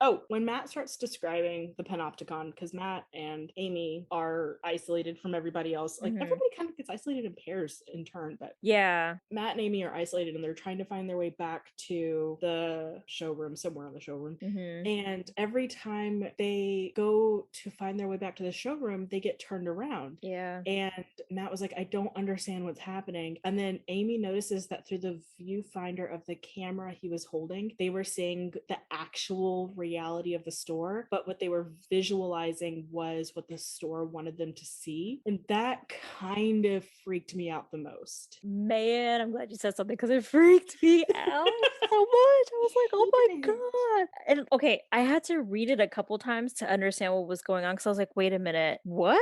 Oh, when Matt starts describing the Panopticon, because Matt and Amy are isolated from everybody else, like everybody kind of gets isolated in pairs in turn, but Matt and Amy are isolated and they're trying to find their way back to the showroom, somewhere in the showroom. And every time they go to find their way back to the showroom, they get turned around. And Matt was like, I don't understand what's happening. And then Amy notices that through the viewfinder of the camera he was holding, they were seeing the actual reality of the store, but what they were visualizing was what the store wanted them to see. And that kind of freaked me out the most. Man, I'm glad you said something because it freaked me out so much. I was like, oh my God. And okay, I had to read it a couple times to understand what was going on because I was like, wait a minute, what?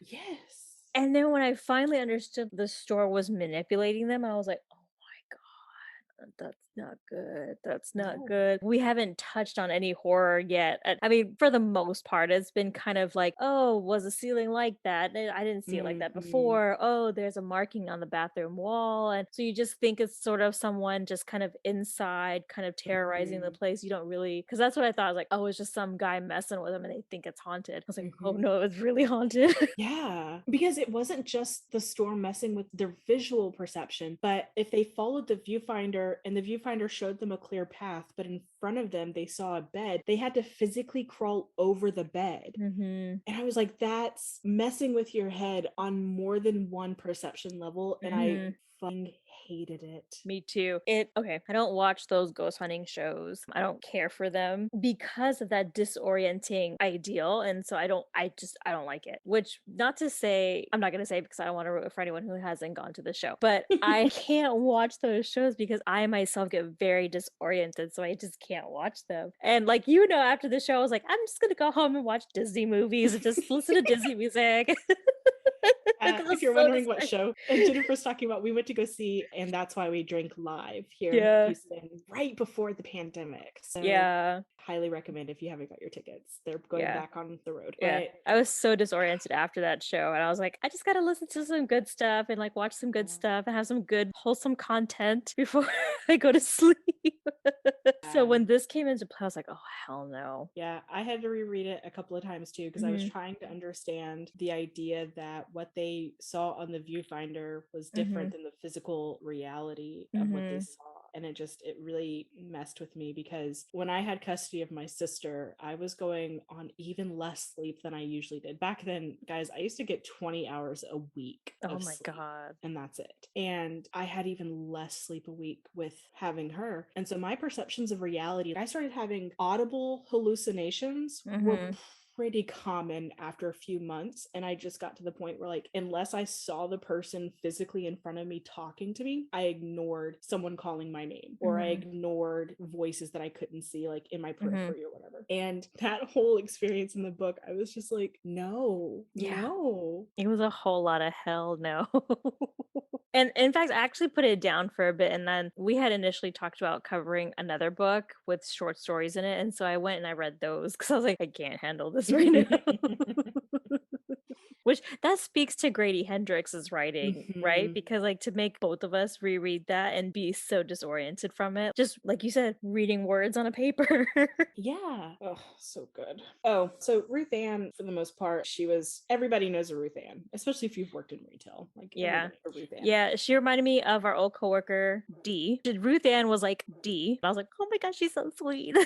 Yes. And then when I finally understood the store was manipulating them, I was like, oh my God, that's not good. That's not good. We haven't touched on any horror yet. I mean, for the most part, it's been kind of like, oh, was the ceiling like that? I didn't see it like that before. Oh, there's a marking on the bathroom wall. And so you just think it's sort of someone just kind of inside, kind of terrorizing the place. You don't really, because that's what I thought. I was like, oh, it's just some guy messing with them and they think it's haunted. I was like, oh no, it's really haunted. Yeah, because it wasn't just the store messing with their visual perception, but if they followed the viewfinder and the viewfinder showed them a clear path, but in front of them they saw a bed, they had to physically crawl over the bed. And I was like, that's messing with your head on more than one perception level. And I fucking hated it. Me too. Okay, I don't watch those ghost hunting shows. I don't care for them because of that disorienting ideal. And so I don't like it. Which, not to say, I'm not going to say because I don't want to ruin it for anyone who hasn't gone to the show, but I can't watch those shows because I myself get very disoriented. So I just can't watch them. And like, after the show, I was like, I'm just going to go home and watch Disney movies and just listen to Disney music. If you're wondering what show, and Jennifer's talking about, we went to go see And That's Why We Drink Live here in Houston right before the pandemic. So highly recommend if you haven't got your tickets. They're going back on the road. But I was so disoriented after that show, and I was like, I just gotta listen to some good stuff and like watch some good stuff and have some good wholesome content before I go to sleep. So when this came into play, I was like, oh hell no. Yeah, I had to reread it a couple of times too because I was trying to understand the idea that what they saw on the viewfinder was different than the physical reality of what they saw. and it really messed with me, because when I had custody of my sister, I was going on even less sleep than I usually did. Back then, guys, I used to get 20 hours a week. Oh of my sleep, God. and that's it. And I had even less sleep a week with having her. And so my perceptions of reality, I started having audible hallucinations were pretty common after a few months. And I just got to the point where, like, unless I saw the person physically in front of me talking to me, I ignored someone calling my name, or I ignored voices that I couldn't see, like in my periphery or whatever. And that whole experience in the book, I was just like, no. It was a whole lot of hell no. And in fact, I actually put it down for a bit, and then we had initially talked about covering another book with short stories in it, and so I went and I read those because I was like, I can't handle this right now. Which that speaks to Grady Hendrix's writing, right? Because like, to make both of us reread that and be so disoriented from it, just like you said, reading words on a paper. Yeah. Oh, so good. Oh, so Ruth Ann, for the most part, everybody knows a Ruth Ann, especially if you've worked in retail. Like, Yeah. everybody knows a Ruth Ann. Yeah, she reminded me of our old coworker, Dee. Ruth Ann was like Dee. I was like, oh my gosh, she's so sweet.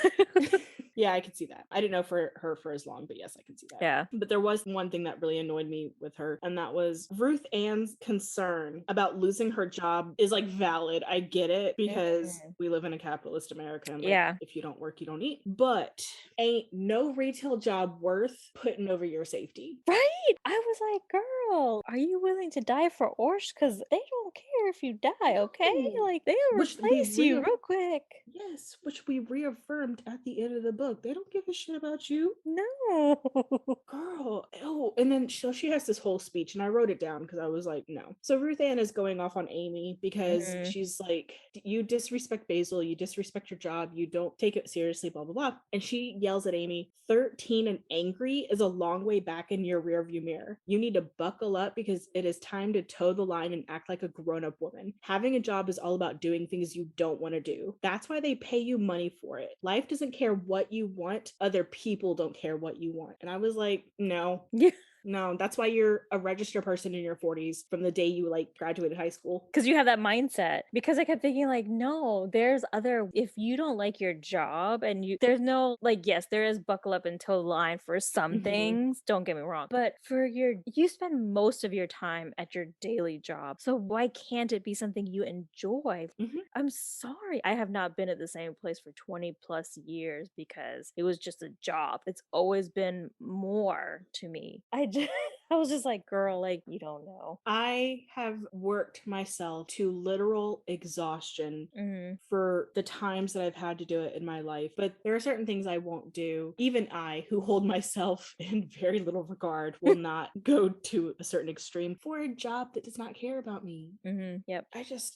Yeah, I could see that. I didn't know for her for as long, but yes, I can see that. Yeah. But there was one thing that really annoyed me with her, and that was Ruth Ann's concern about losing her job is like valid. I get it, because we live in a capitalist America, and like, if you don't work, you don't eat. But ain't no retail job worth putting over your safety. Right? I was like, girl, are you willing to die for Orsh? Because they don't care if you die, okay? No. Like, they'll Which replace you real quick. Yes, which we reaffirmed at the end of the book. They don't give a shit about you. No. Girl. Oh, and then she has this whole speech, and I wrote it down because I was like, no. So Ruth Ann is going off on Amy because she's like, you disrespect Basil, you disrespect your job, you don't take it seriously, blah, blah, blah. And she yells at Amy, 13 and angry is a long way back in your rearview mirror. You need to buckle up because it is time to toe the line and act like a grown-up woman. Having a job is all about doing things you don't want to do. That's why they pay you money for it. Life doesn't care what you want. Other people don't care what you want. And I was like, no. Yeah. No, that's why you're a registered person in your 40s from the day you like graduated high school. Because you have that mindset. Because I kept thinking, like, no, there's other, if you don't like your job and there's no, like, yes, there is buckle up and toe the line for some things, don't get me wrong. But you spend most of your time at your daily job. So why can't it be something you enjoy? I'm sorry. I have not been at the same place for 20 plus years because it was just a job. It's always been more to me. I was just like, girl, like, you don't know. I have worked myself to literal exhaustion for the times that I've had to do it in my life. But there are certain things I won't do. Even I, who hold myself in very little regard, will not go to a certain extreme for a job that does not care about me. Yep.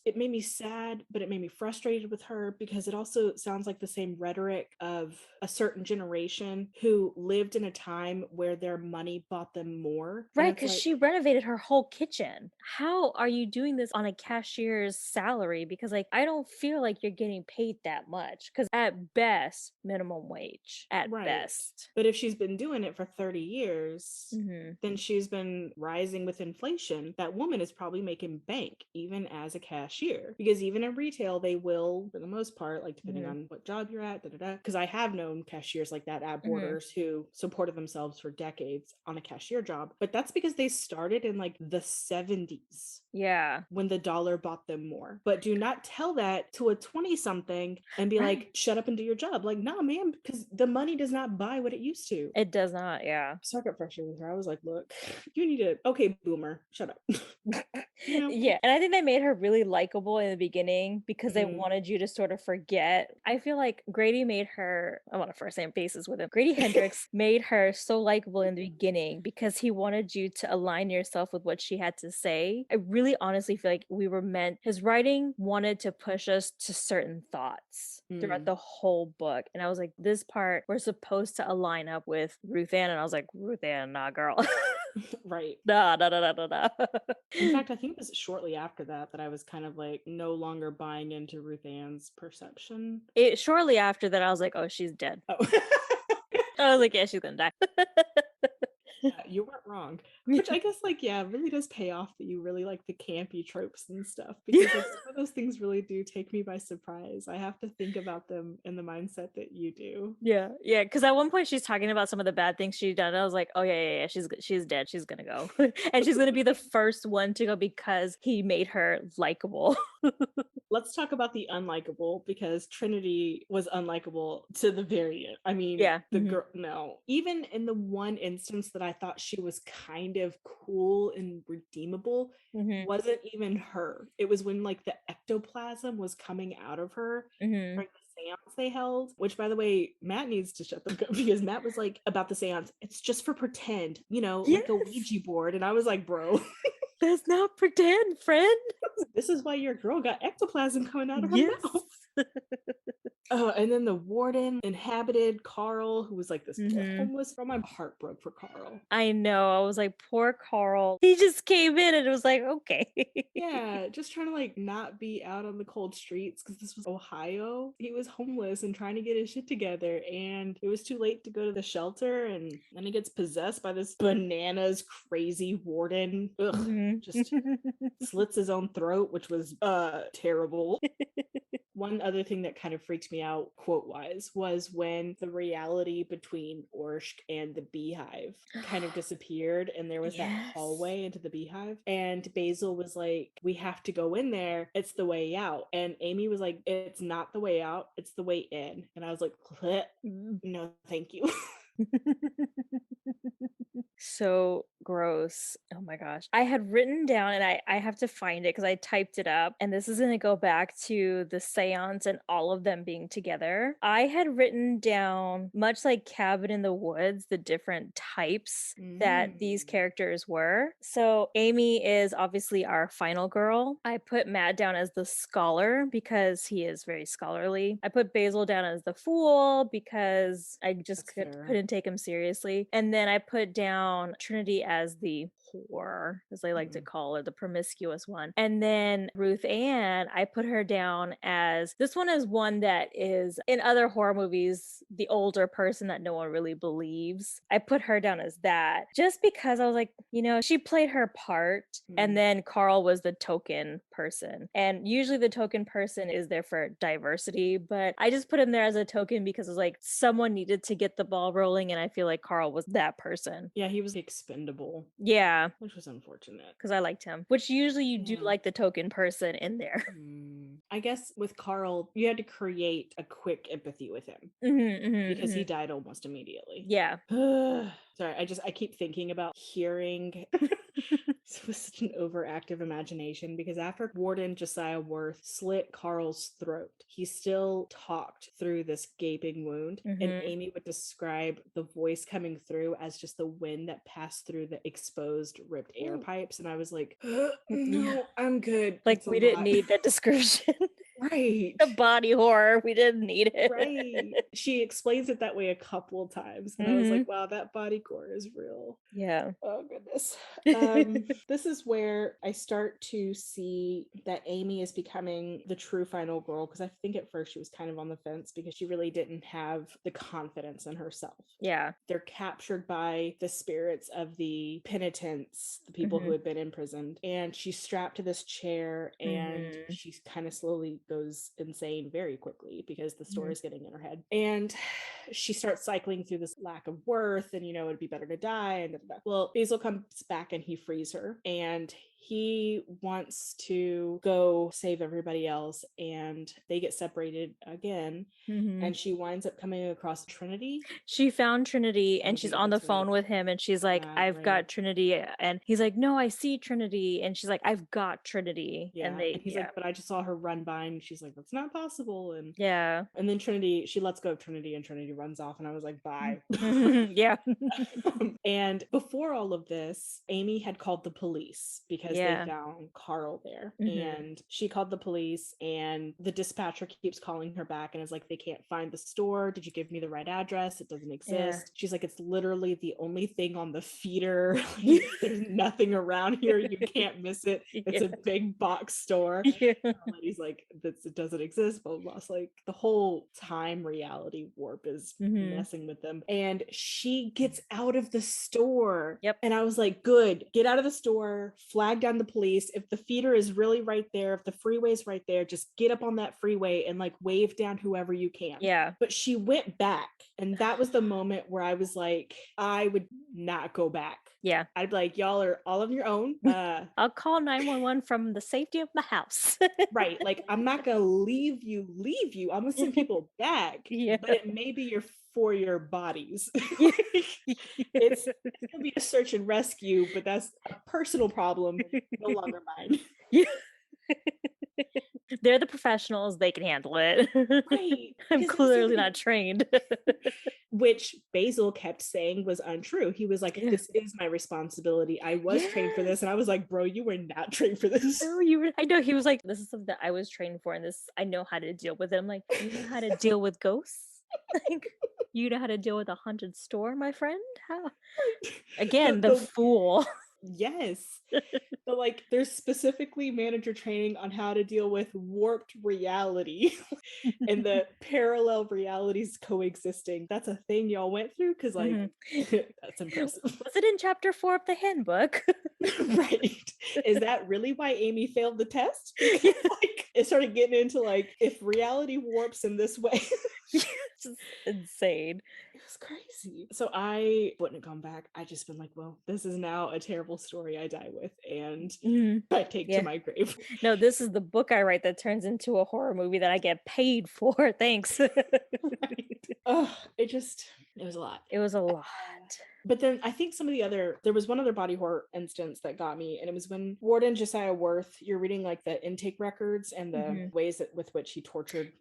It made me sad, but it made me frustrated with her because it also sounds like the same rhetoric of a certain generation who lived in a time where their money bought them more. Right, because she renovated her whole kitchen. How are you doing this on a cashier's salary? Because, like, I don't feel like you're getting paid that much. Because at best, minimum wage. At best. But if she's been doing it for 30 years, then she's been rising with inflation. That woman is probably making bank, even as a cashier. Because even in retail, they will, for the most part, like, depending on what job you're at, because I have known cashiers like that at Borders who supported themselves for decades on a cashier job. But that's because they started in like the 70s. Yeah. When the dollar bought them more. But do not tell that to a 20-something and be like, shut up and do your job. Like, nah, man, because the money does not buy what it used to. It does not, yeah. So I got frustrated with her. I was like, look, you need to, okay, boomer, shut up. You know? Yeah, and I think they made her really likable in the beginning because they wanted you to sort of forget. I feel like Grady made her, I'm on a first name basis with him. Grady Hendrix made her so likable in the beginning because he wanted you to align yourself with what she had to say. I really honestly feel like his writing wanted to push us to certain thoughts throughout the whole book. And I was like, this part, we're supposed to align up with Ruth Ann. And I was like, Ruth Ann, nah, girl. Right. Nah. In fact, I think it was shortly after that I was kind of like no longer buying into Ruth Ann's perception. Shortly after that, I was like, oh, she's dead. Oh. I was like, yeah, she's gonna die. You weren't wrong. Which I guess, like, yeah, it really does pay off that you really like the campy tropes and stuff. Because like some of those things really do take me by surprise. I have to think about them in the mindset that you do. Yeah, because at one point she's talking about some of the bad things she's done. I was like, oh yeah, she's dead. She's gonna go, and she's gonna be the first one to go because he made her likable. Let's talk about the unlikable, because Trinity was unlikable to the very end. I mean, Yeah. the girl, no. Even in the one instance that I thought she was kind of cool and redeemable, wasn't even her. It was when like the ectoplasm was coming out of her during the seance they held, which by the way, Matt needs to shut them up, because Matt was like about the seance, it's just for pretend, like a Ouija board. And I was like, bro. Let's not pretend, friend. This is why your girl got ectoplasm coming out of her mouth. Oh, and then the warden inhabited Carl, who was like this poor homeless girl. My heart broke for Carl. I know. I was like, poor Carl. He just came in and it was like, okay. Yeah, just trying to like not be out on the cold streets, because this was Ohio. He was homeless and trying to get his shit together, and it was too late to go to the shelter, and then he gets possessed by this bananas crazy warden. Ugh, just slits his own throat, which was terrible. One other thing that kind of freaked me out, quote wise, was when the reality between Orsk and the beehive kind of disappeared, and there was that hallway into the beehive. And Basil was like, we have to go in there. It's the way out. And Amy was like, it's not the way out. It's the way in. And I was like, no, thank you. So gross. Oh my gosh. I had written down, and I have to find it because I typed it up, and this is going to go back to the seance and all of them being together. I had written down, much like Cabin in the Woods, the different types that these characters were. So Amy is obviously our final girl. I put Matt down as the scholar because he is very scholarly. I put Basil down as the fool because I just couldn't take him seriously. And then I put down Trinity as the whore, as I like to call her, the promiscuous one. And then Ruth Ann, I put her down as, this one is one that is in other horror movies, the older person that no one really believes. I put her down as that just because I was like, she played her part, and then Carl was the token person. And usually the token person is there for diversity, but I just put him there as a token because it was like someone needed to get the ball rolling, and I feel like Carl was that person. Yeah, he was expendable. Yeah. Which was unfortunate. Because I liked him. Which usually you do like the token person in there. I guess with Carl, you had to create a quick empathy with him. Because he died almost immediately. Yeah. Sorry, I keep thinking about hearing with such an overactive imagination, because after Warden Josiah Worth slit Carl's throat, he still talked through this gaping wound, and Amy would describe the voice coming through as just the wind that passed through the exposed ripped air pipes, and I was like, no, I'm good. Like, we didn't need that description. Right. The body horror, we didn't need it. Right. She explains it that way a couple of times, and I was like, wow, that body gore is real. Yeah. Oh goodness. This is where I start to see that Amy is becoming the true final girl, because I think at first she was kind of on the fence because she really didn't have the confidence in herself. Yeah. They're captured by the spirits of the penitents, the people who had been imprisoned, and she's strapped to this chair, and she kind of slowly goes insane very quickly because the story is getting in her head. And she starts cycling through this lack of worth, and it'd be better to die, and well, Basil comes back and he frees her, and he wants to go save everybody else, and they get separated again. And she winds up coming across Trinity. She found Trinity, and she's on the phone with him, and she's like, I've got Trinity. And he's like, no, I see Trinity. And she's like, I've got Trinity. Yeah. And he's like, but I just saw her run by, and she's like, that's not possible. And and then Trinity, she lets go of Trinity, and Trinity runs off, and I was like, bye. Yeah. And before all of this, Amy had called the police because they found Carl there. And she called the police, and the dispatcher keeps calling her back and is like, they can't find the store. Did you give me the right address? It doesn't exist. She's like, it's literally the only thing on the feeder. There's nothing around here. You can't miss it. It's a big box store. He's like, it doesn't exist, blah, blah, blah. So, like, the whole time reality warp is messing with them. And she gets out of the store. Yep. And I was like, good, get out of the store, flag down the police. If the feeder is really right there, if the freeway's right there, just get up on that freeway and like wave down whoever you can. Yeah. But she went back. And that was the moment where I was like, I would not go back. Yeah. I'd be like, y'all are all on your own. I'll call 911 from the safety of my house. Right. Like, I'm not going to leave you. I'm going to send people back. Yeah. But it may be for your bodies. Yeah. It's going to be a search and rescue, but that's a personal problem, no longer mine. Yeah. They're the professionals, they can handle it. Right. I'm clearly not trained. Which Basil kept saying was untrue. He was like, this is my responsibility. I was trained for this. And I was like, bro, you were not trained for this. No, you were. I know. He was like, this is something that I was trained for, and this, I know how to deal with it. I'm like, you know how to deal with ghosts? Like, you know how to deal with a haunted store, my friend? How? Again, the fool. Yes. But like, there's specifically manager training on how to deal with warped reality and the parallel realities coexisting. That's a thing y'all went through, because like that's impressive. Was it in chapter 4 of the handbook? Right. Is that really why Amy failed the test? Because, like, it started getting into like, if reality warps in this way. It's just insane. It was crazy. So I wouldn't have gone back. I just been like, well, this is now a terrible story I die with, and I take to my grave. No, this is the book I write that turns into a horror movie that I get paid for. Thanks. Right. Oh, it was a lot. It was a lot. But then I think there was one other body horror instance that got me, and it was when Warden Josiah Worth, you're reading like the intake records and the ways with which he tortured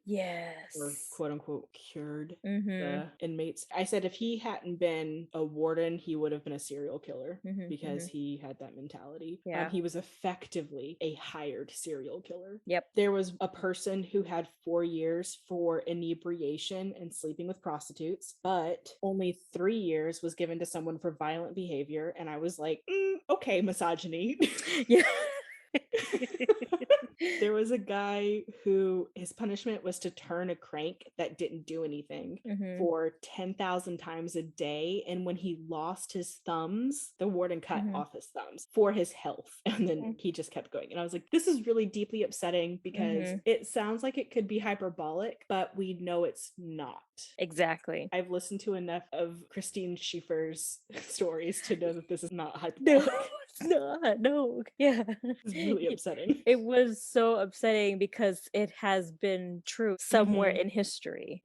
or quote unquote cured the inmates. I said if he hadn't been a warden, he would have been a serial killer because he had that mentality. Yeah. He was effectively a hired serial killer. Yep. There was a person who had 4 years for inebriation and sleeping with prostitutes, but only 3 years was given to someone for violent behavior. And I was like, okay, misogyny. Yeah. There was a guy who his punishment was to turn a crank that didn't do anything for 10,000 times a day. And when he lost his thumbs, the warden cut off his thumbs for his health. And then he just kept going. And I was like, this is really deeply upsetting because it sounds like it could be hyperbolic, but we know it's not. Exactly. I've listened to enough of Christine Schieffer's stories to know that this is not hyperbolic. No, it's not. No. Yeah. It's really upsetting. It was so upsetting because it has been true somewhere in history.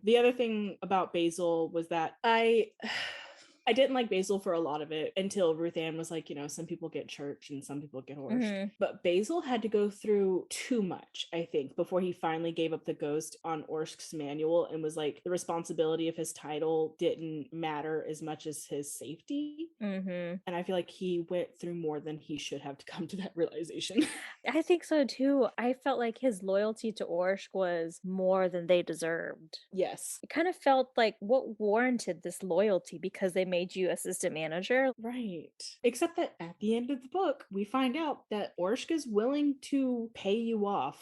The other thing about Basil was that I didn't like Basil for a lot of it until Ruth Ann was like, some people get church and some people get horse. But Basil had to go through too much, I think, before he finally gave up the ghost on Orsk's manual and was like, the responsibility of his title didn't matter as much as his safety. And I feel like he went through more than he should have to come to that realization. I think so too. I felt like his loyalty to Orsk was more than they deserved. Yes. It kind of felt like what warranted this loyalty because they made you assistant manager. Right. Except that at the end of the book, we find out that Orsk is willing to pay you off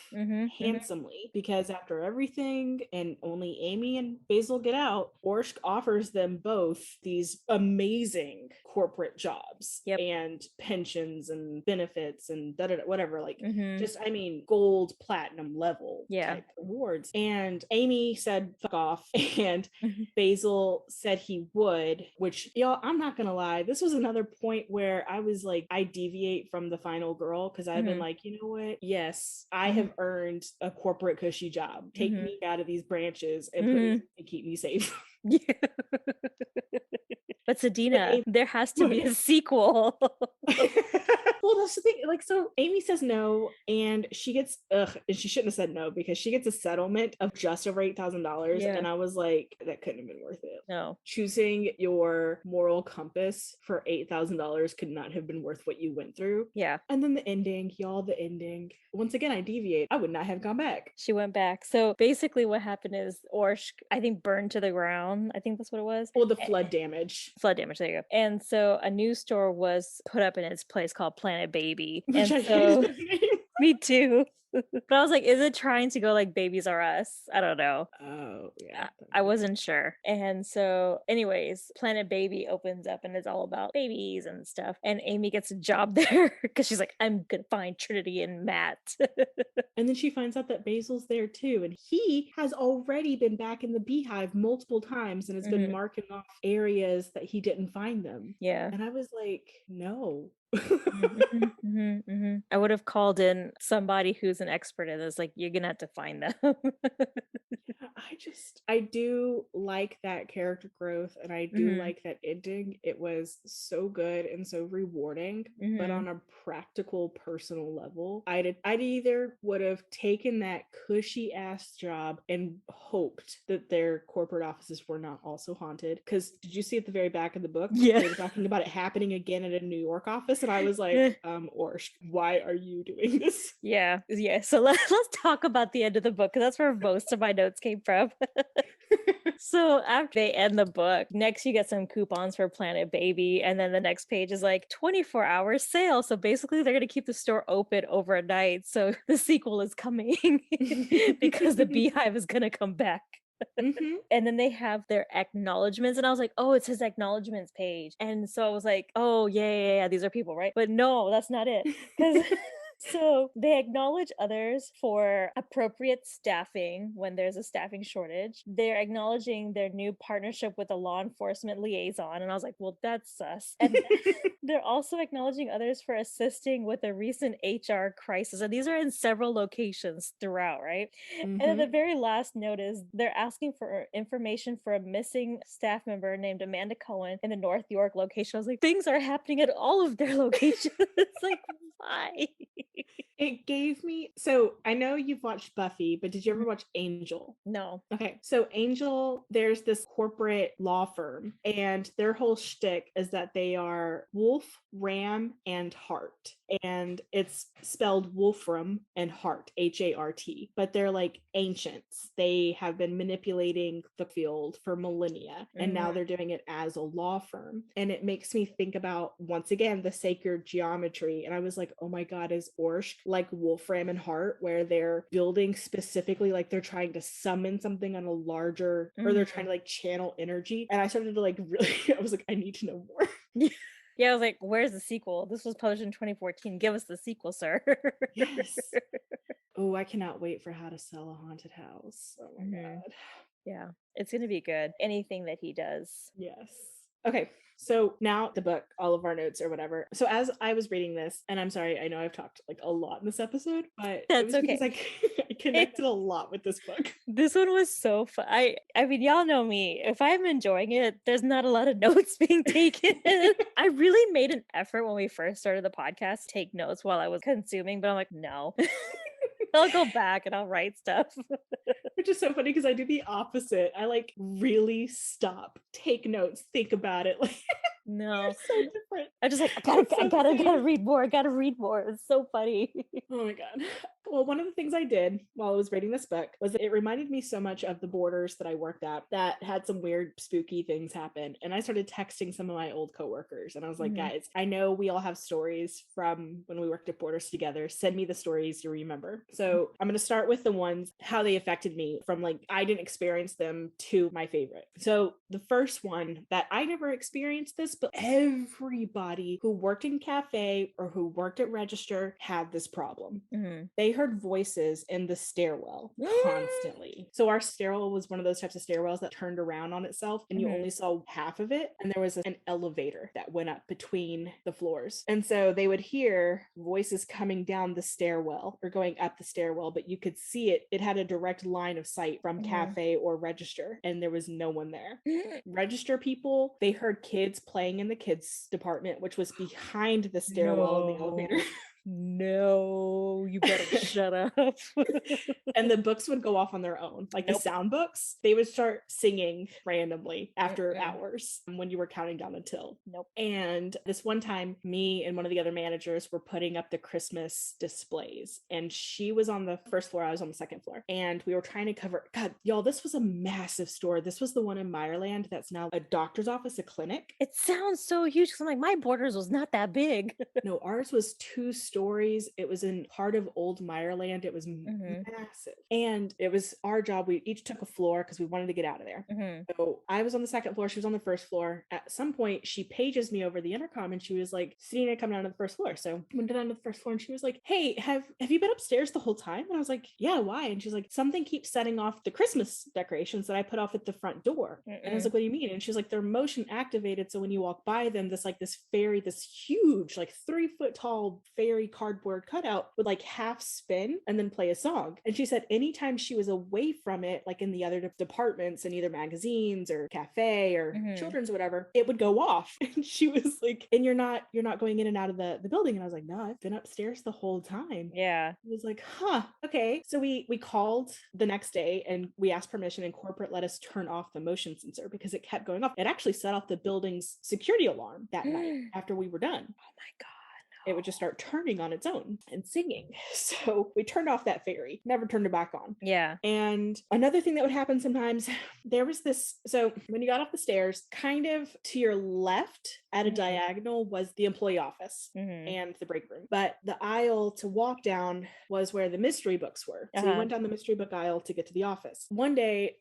handsomely because after everything and only Amy and Basil get out, Orsk offers them both these amazing corporate jobs and pensions and benefits and whatever, like just, gold, platinum level type rewards. And Amy said, fuck off. And Basil said he would, which, y'all, I'm not gonna lie, this was another point where I was like, I deviate from the final girl because I've been like, you know what? Yes, I have earned a corporate cushy job. Take me out of these branches and put me and keep me safe. Yeah. But Sedina, there has to be a sequel. Well, that's the thing. Like, so Amy says no, and she gets and she shouldn't have said no because she gets a settlement of just over $8,000. And I was like, that couldn't have been worth it. No. Choosing your moral compass for $8,000 could not have been worth what you went through. Yeah. And then the ending, y'all, the ending. Once again, I deviate. I would not have gone back. She went back. So basically what happened is Orsk, I think, burned to the ground. I think that's what it was. Well, the flood damage. Flood damage, there you go. And so a new store was put up in its place called Planet Baby. Which and so me too. But I was like, is it trying to go like Babies R Us? I don't know. Oh, yeah. I wasn't sure. And so, anyways, Planet Baby opens up and it's all about babies and stuff. And Amy gets a job there because she's like, I'm gonna find Trinity and Matt. And then she finds out that Basil's there too. And he has already been back in the beehive multiple times and has been marking off areas that he didn't find them. Yeah. And I was like, no. I would have called in somebody who's an expert in this. Like, you're gonna have to find them. I do like that character growth, and I do like that ending. It was so good and so rewarding, but on a practical, personal level, I'd either would have taken that cushy ass job and hoped that their corporate offices were not also haunted. Because did you see at the very back of the book? Yeah, they were talking about it happening again at a New York office, and I was like, Orsh, why are you doing this? Yeah. So let's talk about the end of the book, because that's where most of my notes came from. So after they end the book, next you get some coupons for Planet Baby, and then the next page is like 24-hour sale. So basically they're going to keep the store open overnight, so the sequel is coming because the beehive is going to come back. And then they have their acknowledgements, and I was like, oh, it's his acknowledgements page. And so I was like, oh yeah, these are people, right? But no, that's not it. Because so they acknowledge others for appropriate staffing when there's a staffing shortage. They're acknowledging their new partnership with a law enforcement liaison. And I was like, well, that's sus. And they're also acknowledging others for assisting with a recent HR crisis. And these are in several locations throughout, right? And then the very last note is they're asking for information for a missing staff member named Amanda Cohen in the North York location. I was like, things are happening at all of their locations. It's like, why? It gave me, so I know you've watched Buffy, but did you ever watch Angel? No. Okay, so Angel, there's this corporate law firm, and their whole shtick is that they are Wolf, Ram, and Hart. And it's spelled Wolfram and Hart, H-A-R-T, but they're like ancients. They have been manipulating the field for millennia, and now they're doing it as a law firm. And it makes me think about, once again, the sacred geometry. And I was like, oh my God, is Orsh like Wolfram and Hart, where they're building specifically, like they're trying to summon something on a larger, or they're trying to like channel energy? And I started to like really, I was like, I need to know more. Yeah, I was like, where's the sequel? This was published in 2014. Give us the sequel, sir. Yes. Oh, I cannot wait for How to Sell a Haunted House. Oh my God. Yeah, it's going to be good. Anything that he does. Yes. Okay. So now the book, all of our notes or whatever. So as I was reading this, and I'm sorry, I know I've talked like a lot in this episode, but that's it was okay. because I connected a lot with this book. This one was so fun. I mean, y'all know me. If I'm enjoying it, there's not a lot of notes being taken. I really made an effort when we first started the podcast to take notes while I was consuming, but I'm like, no. I'll go back and I'll write stuff. Which is so funny because I do the opposite. I like really stop, take notes, think about it. Like, no, so different. I just like, I gotta read more. I gotta read more. It's so funny. Oh my God. Well, one of the things I did while I was reading this book was that it reminded me so much of the Borders that I worked at that had some weird, spooky things happen. And I started texting some of my old coworkers, and I was like, guys, I know we all have stories from when we worked at Borders together. Send me the stories you remember. So I'm going to start with the ones, how they affected me from like, I didn't experience them to my favorite. So the first one that I never experienced this, but everybody who worked in cafe or who worked at register had this problem. They heard voices in the stairwell constantly. So our stairwell was one of those types of stairwells that turned around on itself, and you only saw half of it. And there was an elevator that went up between the floors. And so they would hear voices coming down the stairwell or going up the stairwell, but you could see it. It had a direct line of sight from cafe or register, and there was no one there. Register people, they heard kids playing in the kids department, which was behind the stairwell in the elevator. No, you better shut up. And the books would go off on their own, like the sound books. They would start singing randomly after hours when you were counting down the till. And this one time, me and one of the other managers were putting up the Christmas displays, and she was on the first floor, I was on the second floor, and we were trying to cover, God, y'all, this was a massive store. This was the one in Meyerland that's now a doctor's office, a clinic. It sounds so huge, because I'm like, my Borders was not that big. No, ours was 2 stories. It was in part of of old Meyerland. It was massive. And it was our job. We each took a floor because we wanted to get out of there. So I was on the second floor. She was on the first floor. At some point, she pages me over the intercom and she was like, Selena, come down to the first floor. So I went down to the first floor and she was like, hey, have you been upstairs the whole time? And I was like, yeah, why? And she's like, something keeps setting off the Christmas decorations that I put off at the front door. And I was like, what do you mean? And she's like, they're motion activated. So when you walk by them, this fairy, this huge, like 3-foot tall fairy cardboard cutout would like half spin and then play a song. And she said anytime she was away from it, like in the other departments in either magazines or cafe or children's or whatever, it would go off. And she was like, and you're not going in and out of the building. And I was like, no, I've been upstairs the whole time. Yeah. I was like, huh, okay. So we called the next day and we asked permission, and corporate let us turn off the motion sensor because it kept going off. It actually set off the building's security alarm that night after we were done. Oh my God. It would just start turning on its own and singing. So we turned off that fairy, never turned it back on. Yeah. And another thing that would happen sometimes, there was this, so when you got off the stairs, kind of to your left at a diagonal was the employee office and the break room. But the aisle to walk down was where the mystery books were. So we went down the mystery book aisle to get to the office. One day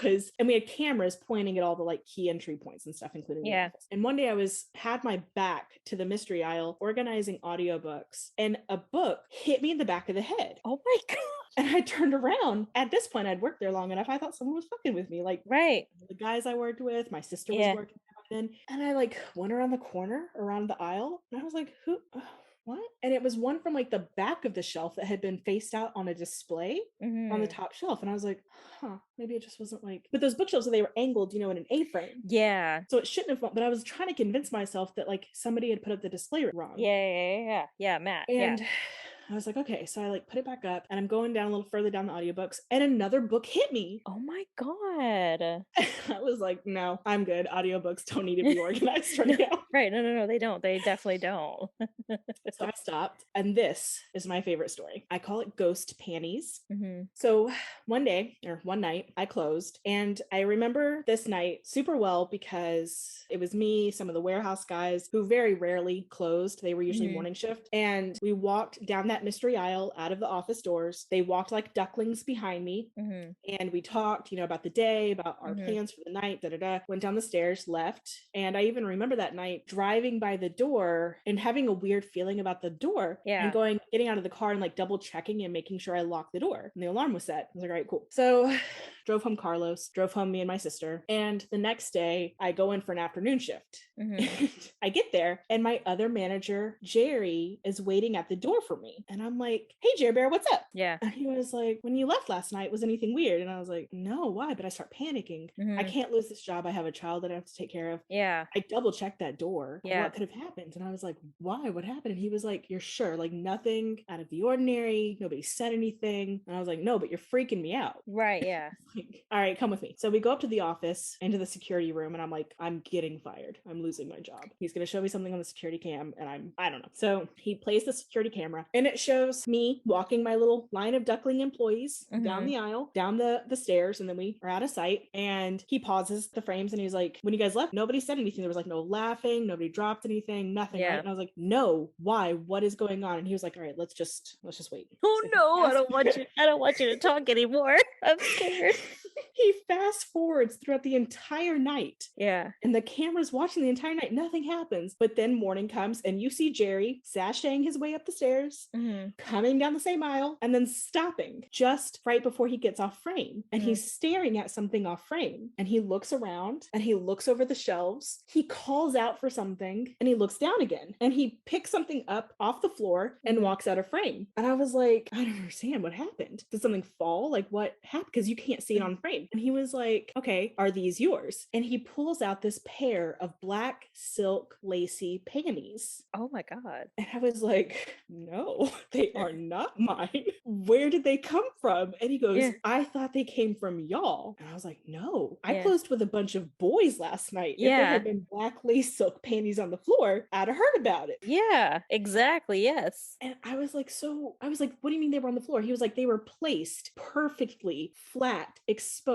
and we had cameras pointing at all the like key entry points and stuff, including the office. And one day I had my back to the mystery aisle, organizing audiobooks, and a book hit me in the back of the head. Oh my God. And I turned around. At this point, I'd worked there long enough. I thought someone was fucking with me. Like, the guys I worked with, my sister was working there then. And I like went around the corner, around the aisle, and I was like, who? What? And it was one from like the back of the shelf that had been faced out on a display on the top shelf. And I was like, huh, maybe it just wasn't like, but those bookshelves, they were angled, in an A-frame. Yeah. So it shouldn't have, but I was trying to convince myself that like somebody had put up the display wrong. Yeah, Matt. And I was like, okay. So I like put it back up and I'm going down a little further down the audiobooks and another book hit me. Oh my God. I was like, no, I'm good. Audiobooks don't need to be organized right now. Right. No, they don't. They definitely don't. So I stopped. And this is my favorite story. I call it ghost panties. So one night I closed, and I remember this night super well because it was me, some of the warehouse guys who very rarely closed. They were usually morning shift. And we walked down that mystery aisle out of the office doors. They walked like ducklings behind me. And we talked, about the day, about our plans for the night, went down the stairs, left. And I even remember that night driving by the door and having a weird feeling about the door and getting out of the car and like double checking and making sure I locked the door. And the alarm was set. I was like, all right, cool. So drove home me and my sister. And the next day I go in for an afternoon shift. I get there and my other manager, Jerry, is waiting at the door for me. And I'm like, hey, Jerry Bear, what's up? Yeah. And he was like, when you left last night, was anything weird? And I was like, no, why? But I start panicking. I can't lose this job. I have a child that I have to take care of. Yeah. I double checked that door. What could have happened? And I was like, why? What happened? And he was like, you're sure? Like nothing out of the ordinary. Nobody said anything. And I was like, no, but you're freaking me out. Right. Yeah. Like, all right, come with me. So we go up to the office, into the security room, and I'm like, I'm getting fired. I'm losing my job. He's going to show me something on the security cam, and I don't know. So he plays the security camera, and it shows me walking my little line of duckling employees down the aisle, down the stairs, and then we are out of sight. And he pauses the frames, and he's like, when you guys left, nobody said anything. There was like no laughing, nobody dropped anything, nothing. Right? And I was like, no, why? What is going on? And he was like, all right, let's just wait. Oh so no, I don't want you to talk anymore. I'm scared. He fast forwards throughout the entire night. Yeah. And the camera's watching the entire night. Nothing happens. But then morning comes and you see Jerry sashaying his way up the stairs, coming down the same aisle, and then stopping just right before he gets off frame. And he's staring at something off frame. And he looks around and he looks over the shelves. He calls out for something and he looks down again. And he picks something up off the floor and walks out of frame. And I was like, I don't understand what happened. Did something fall? Like what happened? Because you can't see it on frame. And he was like, okay, are these yours? And he pulls out this pair of black silk lacy panties. Oh my God. And I was like, no, they are not mine. Where did they come from? And he goes, I thought they came from y'all. And I was like, no, I closed with a bunch of boys last night. If there had been black lace silk panties on the floor, I'd have heard about it. Yeah, exactly. Yes. And I was like, what do you mean they were on the floor? He was like, they were placed perfectly flat, exposed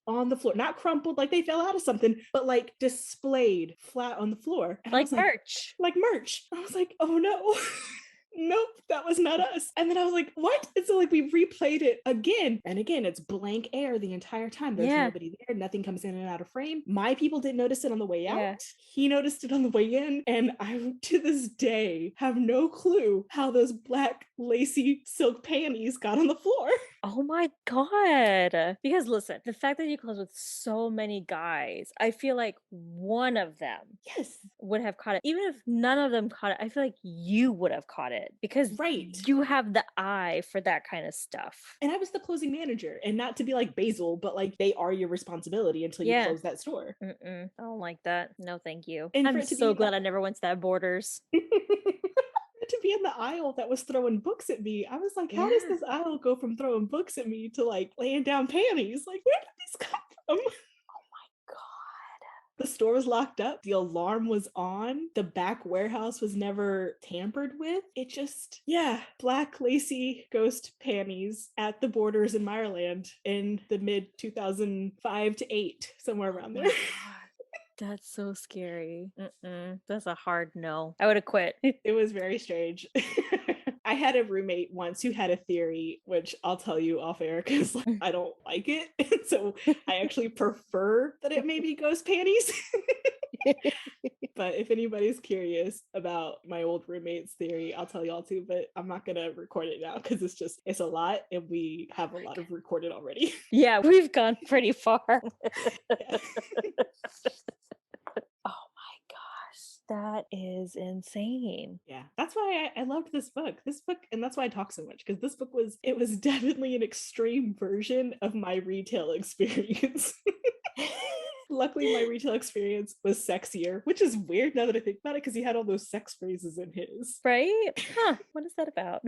on the floor, not crumpled like they fell out of something, but like displayed flat on the floor. And like merch. Like merch. I was like, oh no. Nope, That was not us. And then I was like, what? And so like we replayed it again and again. It's blank air the entire time. There's nobody there. Nothing comes in and out of frame. My people didn't notice it on the way out. Yeah. He noticed it on the way in. And I, to this day, have no clue how those black lacy silk panties got on the floor. Oh my God. Because listen, the fact that you close with so many guys, I feel like one of them would have caught it. Even if none of them caught it, I feel like you would have caught it because you have the eye for that kind of stuff. And I was the closing manager, and not to be like Basil, but like they are your responsibility until you close that store. I don't like that. No, thank you. And I'm so glad I never went to that Borders. To be in the aisle that was throwing books at me, I was like, how does this aisle go from throwing books at me to like laying down panties? Like, where did these come from? Oh my God. The store was locked up. The alarm was on. The back warehouse was never tampered with. It just, black lacy ghost panties at the Borders in Meyerland in the mid 2005 to 8, somewhere around there. That's so scary. That's a hard no. I would have quit. It was very strange. I had a roommate once who had a theory, which I'll tell you off air because I don't like it. And so I actually prefer that it may be ghost panties. But if anybody's curious about my old roommate's theory, I'll tell y'all too, but I'm not going to record it now because it's a lot and we have a lot of recorded already. Yeah, we've gone pretty far. Oh my gosh, that is insane. Yeah, that's why I loved this book. And that's why I talk so much, because this book was definitely an extreme version of my retail experience. Luckily, my retail experience was sexier, which is weird now that I think about it, because he had all those sex phrases in his. Right? Huh, what is that about?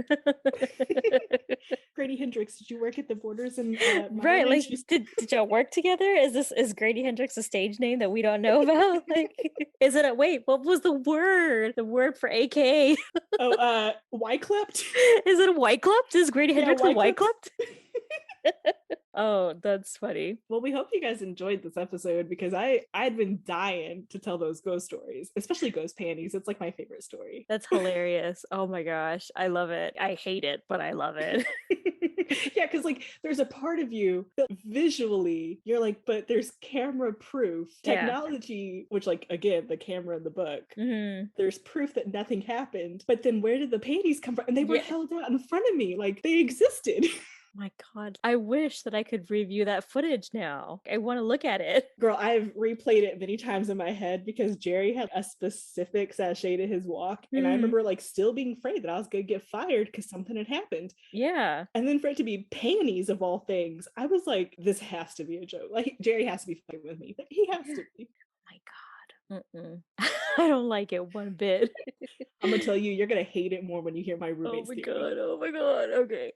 Grady Hendrix, did you work at the Borders in right, like did y'all work together? Is Grady Hendrix a stage name that we don't know about? Like, is it wait, what was the word? The word for AKA? Oh, Wyclipped? Is it a Wyclipped? Is Grady Hendrix a Wyclipped? Oh, that's funny. Well, we hope you guys enjoyed this episode, because I'd been dying to tell those ghost stories, especially ghost panties. It's like my favorite story. That's hilarious. Oh my gosh. I love it. I hate it, but I love it. Yeah, because like there's a part of you that visually you're like, but there's camera proof technology, which like, again, the camera in the book, there's proof that nothing happened. But then where did the panties come from? And they were held out in front of me like they existed. My God, I wish that I could review that footage now. I want to look at it. Girl, I've replayed it many times in my head because Jerry had a specific sachet to his walk. And I remember like still being afraid that I was going to get fired because something had happened. Yeah. And then for it to be panties of all things, I was like, this has to be a joke. Like Jerry has to be fucking with me. He has to be. Oh my God. I don't like it one bit. I'm gonna tell you, you're gonna hate it more when you hear my roommate's theory. Oh my God, okay.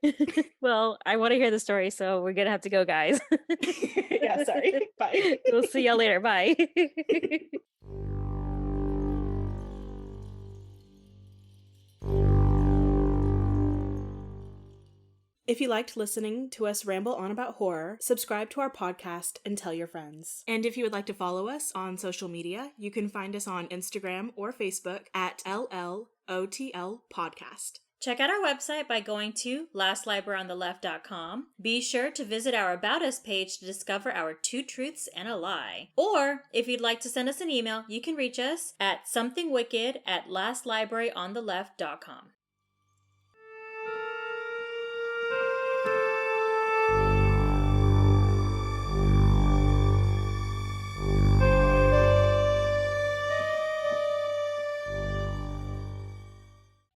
Well, I want to hear the story, so we're gonna have to go, guys. Yeah, sorry. Bye. We'll see y'all later. Bye. If you liked listening to us ramble on about horror, subscribe to our podcast and tell your friends. And if you would like to follow us on social media, you can find us on Instagram or Facebook at LLOTL Podcast. Check out our website by going to lastlibraryontheleft.com. Be sure to visit our About Us page to discover our 2 truths and a lie. Or, if you'd like to send us an email, you can reach us at somethingwicked@lastlibraryontheleft.com.